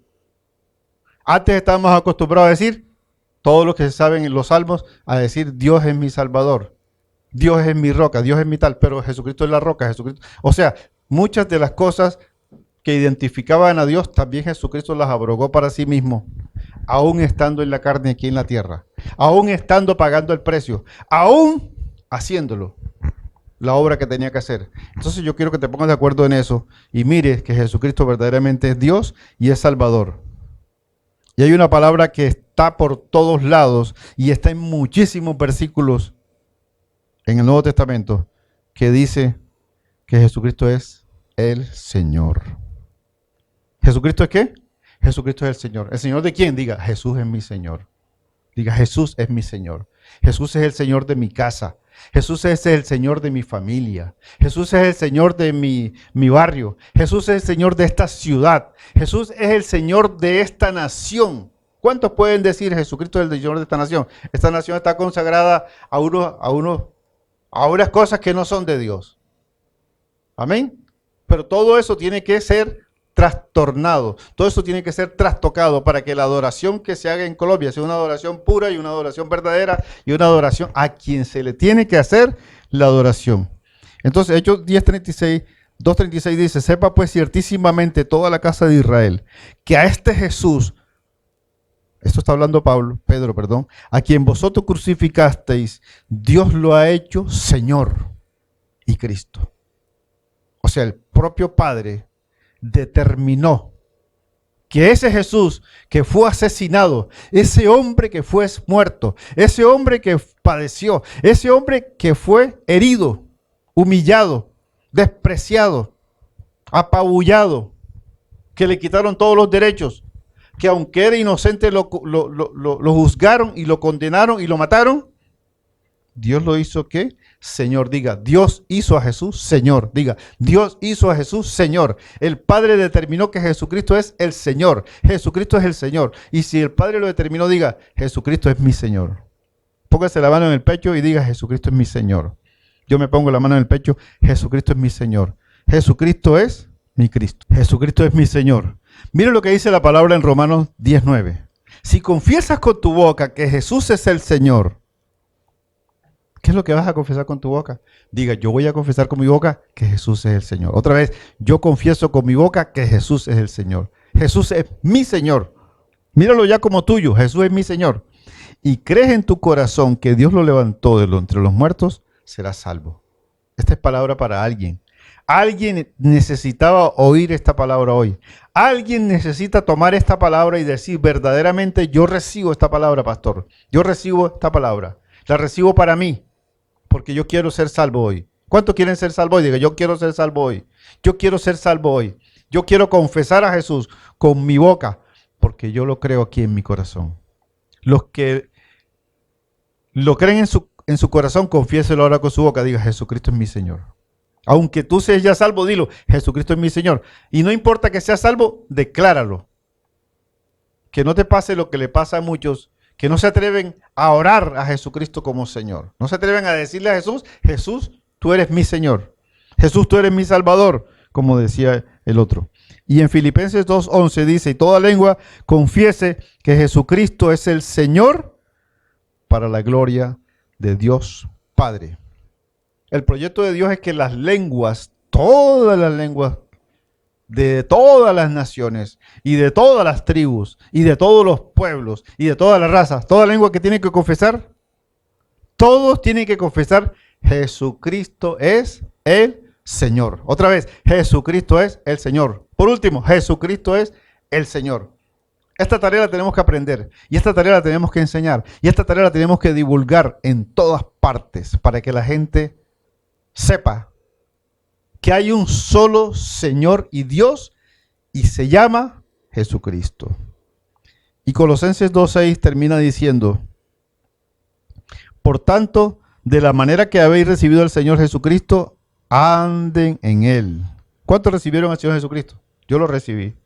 Antes estábamos acostumbrados a decir, todos los que saben en los salmos, a decir Dios es mi Salvador, Dios es mi roca, Dios es mi tal, pero Jesucristo es la roca, Jesucristo. O sea, muchas de las cosas que identificaban a Dios, también Jesucristo las abrogó para sí mismo, aún estando en la carne aquí en la tierra, aún estando pagando el precio, aún haciéndolo, la obra que tenía que hacer. Entonces yo quiero que te pongas de acuerdo en eso y mires que Jesucristo verdaderamente es Dios y es Salvador. Y hay una palabra que está por todos lados y está en muchísimos versículos en el Nuevo Testamento que dice que Jesucristo es el Señor. ¿Jesucristo es qué? Jesucristo es el Señor. ¿El Señor de quién? Diga, Jesús es mi Señor. Diga, Jesús es mi Señor. Jesús es el Señor de mi casa. Jesús es el Señor de mi familia. Jesús es el Señor de mi barrio. Jesús es el Señor de esta ciudad. Jesús es el Señor de esta nación. ¿Cuántos pueden decir Jesucristo es el Señor de esta nación? Esta nación está consagrada a unas cosas que no son de Dios. Amén. Pero todo eso tiene que ser trastornado. Todo eso tiene que ser trastocado para que la adoración que se haga en Colombia sea una adoración pura y una adoración verdadera y una adoración a quien se le tiene que hacer la adoración. Entonces, Hechos 10:36, 2:36 dice, sepa pues ciertísimamente toda la casa de Israel que a este Jesús, esto está hablando Pedro, a quien vosotros crucificasteis, Dios lo ha hecho Señor y Cristo. O sea, el propio Padre determinó que ese Jesús que fue asesinado, ese hombre que fue muerto, ese hombre que padeció, ese hombre que fue herido, humillado, despreciado, apabullado, que le quitaron todos los derechos, que aunque era inocente lo juzgaron y lo condenaron y lo mataron, Dios lo hizo ¿qué? Señor. Diga, Dios hizo a Jesús Señor. Diga, Dios hizo a Jesús Señor. El Padre determinó que Jesucristo es el Señor. Jesucristo es el Señor. Y si el Padre lo determinó, diga, Jesucristo es mi Señor. Póngase la mano en el pecho y diga, Jesucristo es mi Señor. Yo me pongo la mano en el pecho, Jesucristo es mi Señor. Jesucristo es mi Cristo. Jesucristo es mi Señor. Mire lo que dice la palabra en Romanos 10:9. Si confiesas con tu boca que Jesús es el Señor, ¿qué es lo que vas a confesar con tu boca? Diga, yo voy a confesar con mi boca que Jesús es el Señor. Otra vez, yo confieso con mi boca que Jesús es el Señor. Jesús es mi Señor. Míralo ya como tuyo, Jesús es mi Señor. Y crees en tu corazón que Dios lo levantó de entre los muertos, serás salvo. Esta es palabra para alguien. Alguien necesitaba oír esta palabra hoy. Alguien necesita tomar esta palabra y decir, verdaderamente yo recibo esta palabra, pastor. Yo recibo esta palabra. La recibo para mí. Porque yo quiero ser salvo hoy. ¿Cuántos quieren ser salvo hoy? Diga, yo quiero ser salvo hoy. Yo quiero ser salvo hoy. Yo quiero confesar a Jesús con mi boca, porque yo lo creo aquí en mi corazón. Los que lo creen en su corazón, confiéselo ahora con su boca. Diga, Jesucristo es mi Señor. Aunque tú seas ya salvo, dilo, Jesucristo es mi Señor. Y no importa que seas salvo, decláralo. Que no te pase lo que le pasa a muchos, que no se atreven a orar a Jesucristo como Señor. No se atreven a decirle a Jesús, Jesús, tú eres mi Señor. Jesús, tú eres mi Salvador, como decía el otro. Y en Filipenses 2:11 dice, y toda lengua confiese que Jesucristo es el Señor para la gloria de Dios Padre. El proyecto de Dios es que las lenguas, todas las lenguas, de todas las naciones y de todas las tribus y de todos los pueblos y de todas las razas, toda lengua que tiene que confesar, todos tienen que confesar, Jesucristo es el Señor. Otra vez, Jesucristo es el Señor. Por último, Jesucristo es el Señor. Esta tarea la tenemos que aprender y esta tarea la tenemos que enseñar y esta tarea la tenemos que divulgar en todas partes para que la gente sepa que hay un solo Señor y Dios y se llama Jesucristo. Y Colosenses 2:6 termina diciendo, por tanto, de la manera que habéis recibido al Señor Jesucristo, anden en Él. ¿Cuántos recibieron al Señor Jesucristo? Yo lo recibí.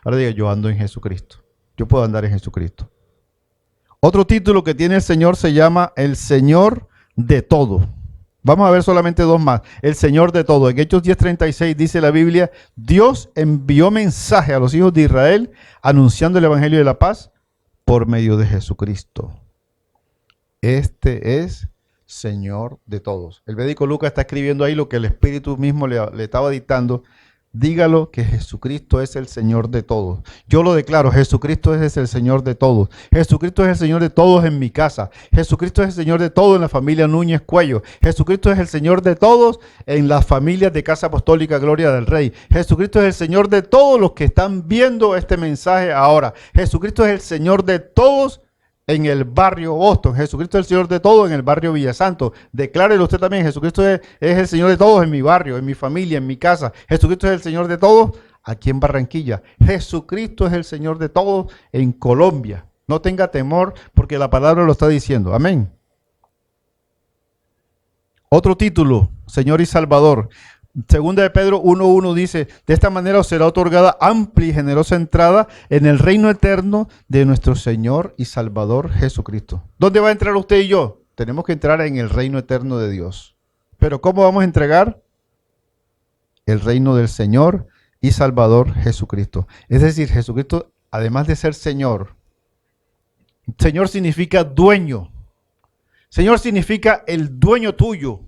Ahora diga, yo ando en Jesucristo. Yo puedo andar en Jesucristo. Otro título que tiene el Señor se llama el Señor de todo. Vamos a ver solamente dos más. El Señor de todo. En Hechos 10:36 dice la Biblia, Dios envió mensaje a los hijos de Israel anunciando el Evangelio de la paz por medio de Jesucristo. Este es Señor de todos. El médico Lucas está escribiendo ahí lo que el Espíritu mismo le estaba dictando. Dígalo que Jesucristo es el Señor de todos. Yo lo declaro, Jesucristo es el Señor de todos. Jesucristo es el Señor de todos en mi casa. Jesucristo es el Señor de todos en la familia Núñez Cuello. Jesucristo es el Señor de todos en las familias de Casa Apostólica Gloria del Rey. Jesucristo es el Señor de todos los que están viendo este mensaje ahora. Jesucristo es el Señor de todos en el barrio Boston. Jesucristo es el Señor de todos en el barrio Villasanto. Declárelo usted también. Jesucristo es el Señor de todos en mi barrio, en mi familia, en mi casa. Jesucristo es el Señor de todos aquí en Barranquilla. Jesucristo es el Señor de todos en Colombia. No tenga temor porque la palabra lo está diciendo. Amén. Otro título, Señor y Salvador. Segunda de Pedro 1:1 dice, de esta manera os será otorgada amplia y generosa entrada en el reino eterno de nuestro Señor y Salvador Jesucristo. ¿Dónde va a entrar usted y yo? Tenemos que entrar en el reino eterno de Dios. ¿Pero cómo vamos a entregar? El reino del Señor y Salvador Jesucristo. Es decir, Jesucristo, además de ser Señor, Señor significa dueño. Señor significa el dueño tuyo.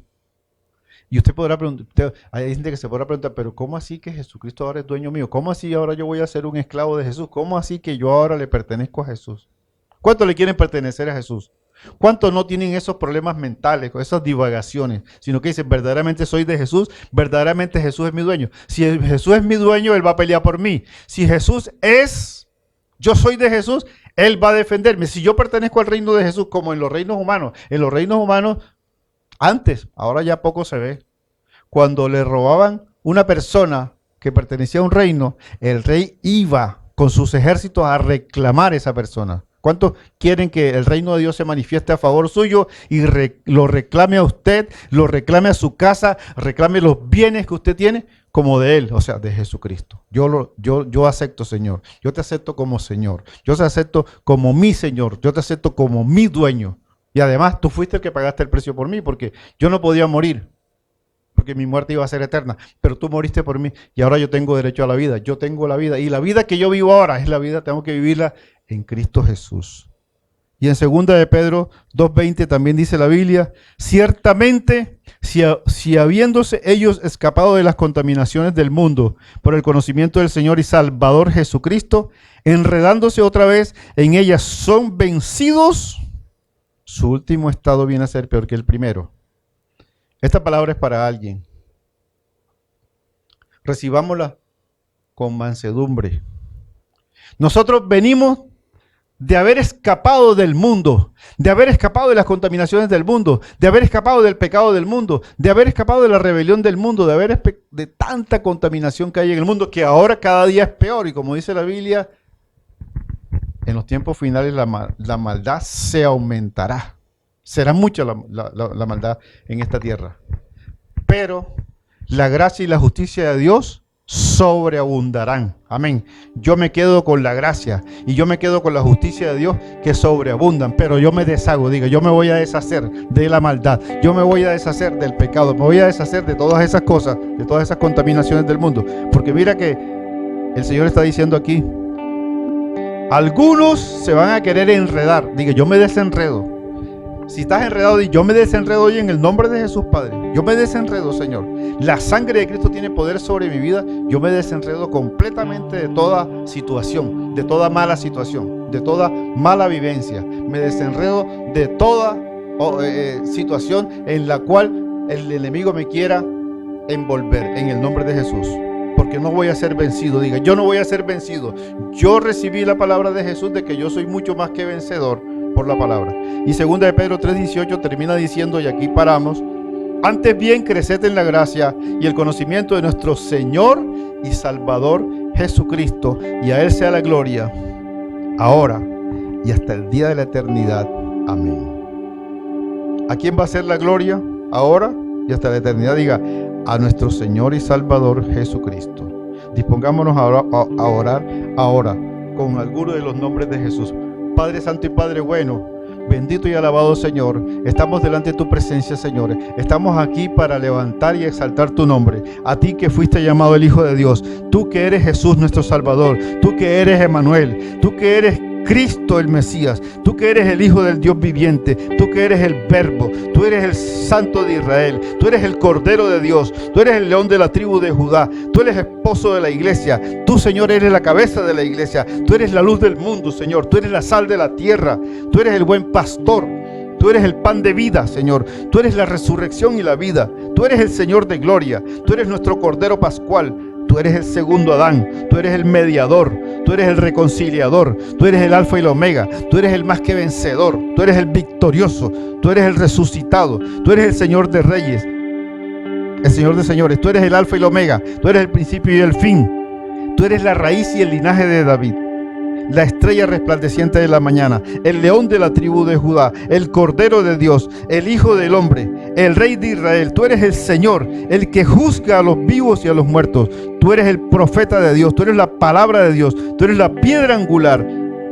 Y usted podrá preguntar, hay gente que se podrá preguntar, pero ¿cómo así que Jesucristo ahora es dueño mío? ¿Cómo así ahora yo voy a ser un esclavo de Jesús? ¿Cómo así que yo ahora le pertenezco a Jesús? ¿Cuántos le quieren pertenecer a Jesús? ¿Cuántos no tienen esos problemas mentales, esas divagaciones? Sino que dicen, verdaderamente soy de Jesús, verdaderamente Jesús es mi dueño. Si Jesús es mi dueño, Él va a pelear por mí. Si Jesús es, yo soy de Jesús, Él va a defenderme. Si yo pertenezco al reino de Jesús, como en los reinos humanos, antes, ahora ya poco se ve. Cuando le robaban una persona que pertenecía a un reino, el rey iba con sus ejércitos a reclamar a esa persona. ¿Cuántos quieren que el reino de Dios se manifieste a favor suyo y lo reclame a usted, lo reclame a su casa, reclame los bienes que usted tiene como de Él, o sea, de Jesucristo? Yo acepto, Señor. Yo te acepto como Señor. Yo te acepto como mi Señor. Yo te acepto como mi dueño. Y además, tú fuiste el que pagaste el precio por mí, porque yo no podía morir, porque mi muerte iba a ser eterna, pero tú moriste por mí y ahora yo tengo derecho a la vida. Yo tengo la vida y la vida que yo vivo ahora es la vida, tengo que vivirla en Cristo Jesús. Y en 2 de Pedro 2:20 también dice la Biblia, ciertamente si habiéndose ellos escapado de las contaminaciones del mundo por el conocimiento del Señor y Salvador Jesucristo, enredándose otra vez en ellas son vencidos, su último estado viene a ser peor que el primero. Esta palabra es para alguien. Recibámosla con mansedumbre. Nosotros venimos de haber escapado del mundo, de haber escapado de las contaminaciones del mundo, de haber escapado del pecado del mundo, de haber escapado de la rebelión del mundo, de tanta contaminación que hay en el mundo, que ahora cada día es peor. Y como dice la Biblia, en los tiempos finales la maldad se aumentará. Será mucha la maldad en esta tierra. Pero la gracia y la justicia de Dios sobreabundarán. Amén. Yo me quedo con la gracia y yo me quedo con la justicia de Dios que sobreabundan. Pero yo me deshago, yo me voy a deshacer de la maldad. Yo me voy a deshacer del pecado. Me voy a deshacer de todas esas cosas, de todas esas contaminaciones del mundo. Porque mira que el Señor está diciendo aquí, algunos se van a querer enredar. Yo me desenredo. Si estás enredado, yo me desenredo hoy en el nombre de Jesús, Padre. Yo me desenredo, Señor. La sangre de Cristo tiene poder sobre mi vida. Yo me desenredo completamente de toda situación, de toda mala situación, de toda mala vivencia. Me desenredo de toda situación en la cual el enemigo me quiera envolver, en el nombre de Jesús. Porque no voy a ser vencido. Yo no voy a ser vencido. Yo recibí la palabra de Jesús de que yo soy mucho más que vencedor por la palabra. Y 2 de Pedro 3:18 termina diciendo, y aquí paramos, antes bien creced en la gracia y el conocimiento de nuestro Señor y Salvador Jesucristo, y a Él sea la gloria, ahora y hasta el día de la eternidad. Amén. ¿A quién va a ser la gloria ahora y hasta la eternidad? Diga, a nuestro Señor y Salvador Jesucristo. Dispongámonos a orar ahora con alguno de los nombres de Jesús. Padre Santo y Padre bueno, bendito y alabado Señor, estamos delante de tu presencia, Señor. Estamos aquí para levantar y exaltar tu nombre. A ti que fuiste llamado el Hijo de Dios, tú que eres Jesús nuestro Salvador, tú que eres Emmanuel, tú que eres Cristo el Mesías, tú que eres el Hijo del Dios viviente, tú que eres el Verbo, tú eres el Santo de Israel, tú eres el Cordero de Dios, tú eres el León de la tribu de Judá, tú eres esposo de la iglesia, tú, Señor, eres la cabeza de la iglesia, tú eres la luz del mundo, Señor, tú eres la sal de la tierra, tú eres el buen pastor, tú eres el pan de vida, Señor, tú eres la resurrección y la vida, tú eres el Señor de gloria, tú eres nuestro Cordero Pascual. Tú eres el segundo Adán, tú eres el mediador, tú eres el reconciliador, tú eres el alfa y el omega, tú eres el más que vencedor, tú eres el victorioso, tú eres el resucitado, tú eres el Señor de reyes, el Señor de señores, tú eres el alfa y el omega, tú eres el principio y el fin, tú eres la raíz y el linaje de David, la estrella resplandeciente de la mañana, el león de la tribu de Judá, el Cordero de Dios, el Hijo del Hombre, el Rey de Israel. Tú eres el Señor, el que juzga a los vivos y a los muertos. Tú eres el profeta de Dios, tú eres la palabra de Dios, tú eres la piedra angular,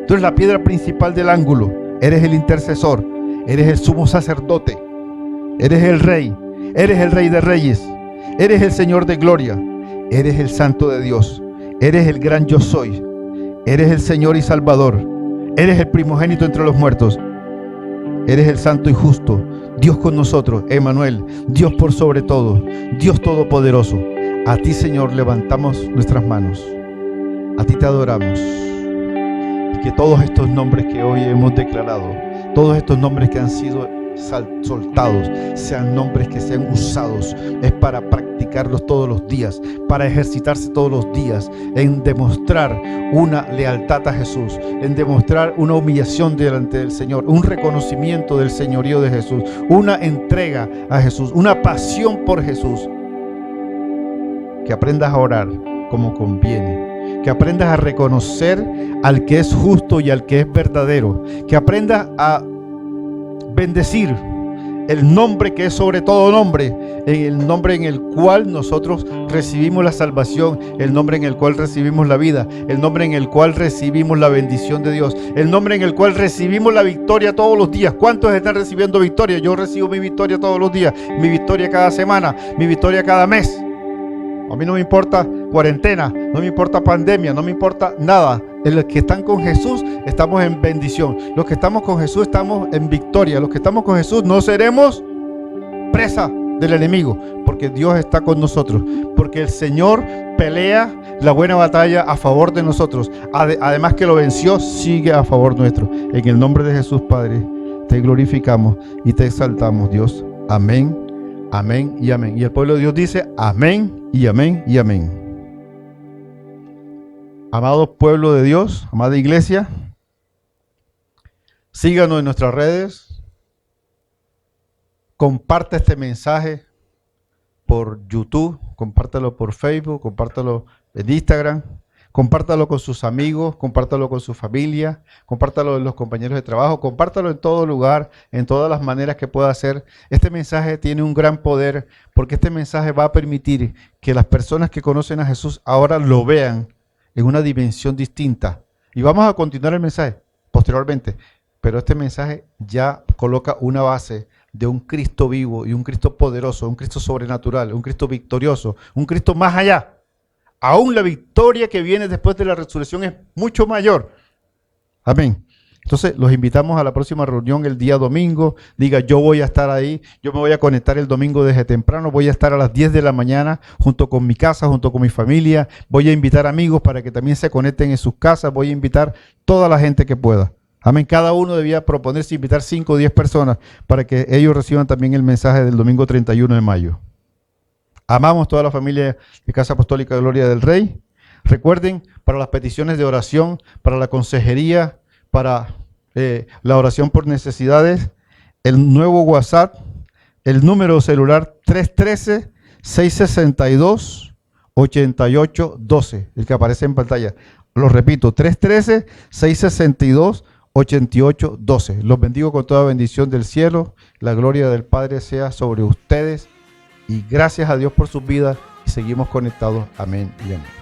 tú eres la piedra principal del ángulo, eres el intercesor, eres el sumo sacerdote, eres el Rey de reyes, eres el Señor de gloria, eres el Santo de Dios, eres el gran yo soy, eres el Señor y Salvador, eres el primogénito entre los muertos, eres el santo y justo, Dios con nosotros, Emmanuel, Dios por sobre todo, Dios todopoderoso. A ti, Señor, levantamos nuestras manos, a ti te adoramos, y que todos estos nombres que hoy hemos declarado, todos estos nombres que han sido soltados, sean nombres que sean usados, es para practicarlos todos los días, para ejercitarse todos los días, en demostrar una lealtad a Jesús, en demostrar una humillación delante del Señor, un reconocimiento del señorío de Jesús, una entrega a Jesús, una pasión por Jesús. Que aprendas a orar como conviene, que aprendas a reconocer al que es justo y al que es verdadero, que aprendas a bendecir el nombre que es sobre todo nombre, el nombre en el cual nosotros recibimos la salvación, el nombre en el cual recibimos la vida, el nombre en el cual recibimos la bendición de Dios, el nombre en el cual recibimos la victoria todos los días. ¿Cuántos están recibiendo victoria? Yo recibo mi victoria todos los días, mi victoria cada semana, mi victoria cada mes. A mí no me importa cuarentena, no me importa pandemia, no me importa nada. Los que están con Jesús estamos en bendición. Los que estamos con Jesús estamos en victoria. Los que estamos con Jesús no seremos presa del enemigo, porque Dios está con nosotros, porque el Señor pelea la buena batalla a favor de nosotros. Además que lo venció, sigue a favor nuestro. En el nombre de Jesús, Padre, te glorificamos y te exaltamos, Dios. Amén. Amén y amén. Y el pueblo de Dios dice amén y amén y amén. Amado pueblo de Dios, amada iglesia, síganos en nuestras redes. Comparte este mensaje por YouTube, compártalo por Facebook, compártalo en Instagram, compártalo con sus amigos, compártalo con su familia, compártalo con los compañeros de trabajo, compártalo en todo lugar, en todas las maneras que pueda hacer. Este mensaje tiene un gran poder, porque este mensaje va a permitir que las personas que conocen a Jesús ahora lo vean en una dimensión distinta. Y vamos a continuar el mensaje posteriormente, pero este mensaje ya coloca una base de un Cristo vivo y un Cristo poderoso, un Cristo sobrenatural, un Cristo victorioso, un Cristo más allá. Aún la victoria que viene después de la resurrección es mucho mayor. Amén. Entonces los invitamos a la próxima reunión el día domingo. Diga, yo voy a estar ahí, yo me voy a conectar el domingo desde temprano, voy a estar a las 10 de la mañana junto con mi casa, junto con mi familia. Voy a invitar amigos para que también se conecten en sus casas. Voy a invitar toda la gente que pueda. Amén. Cada uno debía proponerse invitar 5 o 10 personas para que ellos reciban también el mensaje del domingo 31 de mayo. Amamos toda la familia de Casa Apostólica Gloria del Rey. Recuerden, para las peticiones de oración, para la consejería, para la oración por necesidades, el nuevo WhatsApp, el número celular 313-662-8812, el que aparece en pantalla. Lo repito, 313-662-8812. Los bendigo con toda bendición del cielo. La gloria del Padre sea sobre ustedes. Y gracias a Dios por sus vidas. Y seguimos conectados. Amén y amén.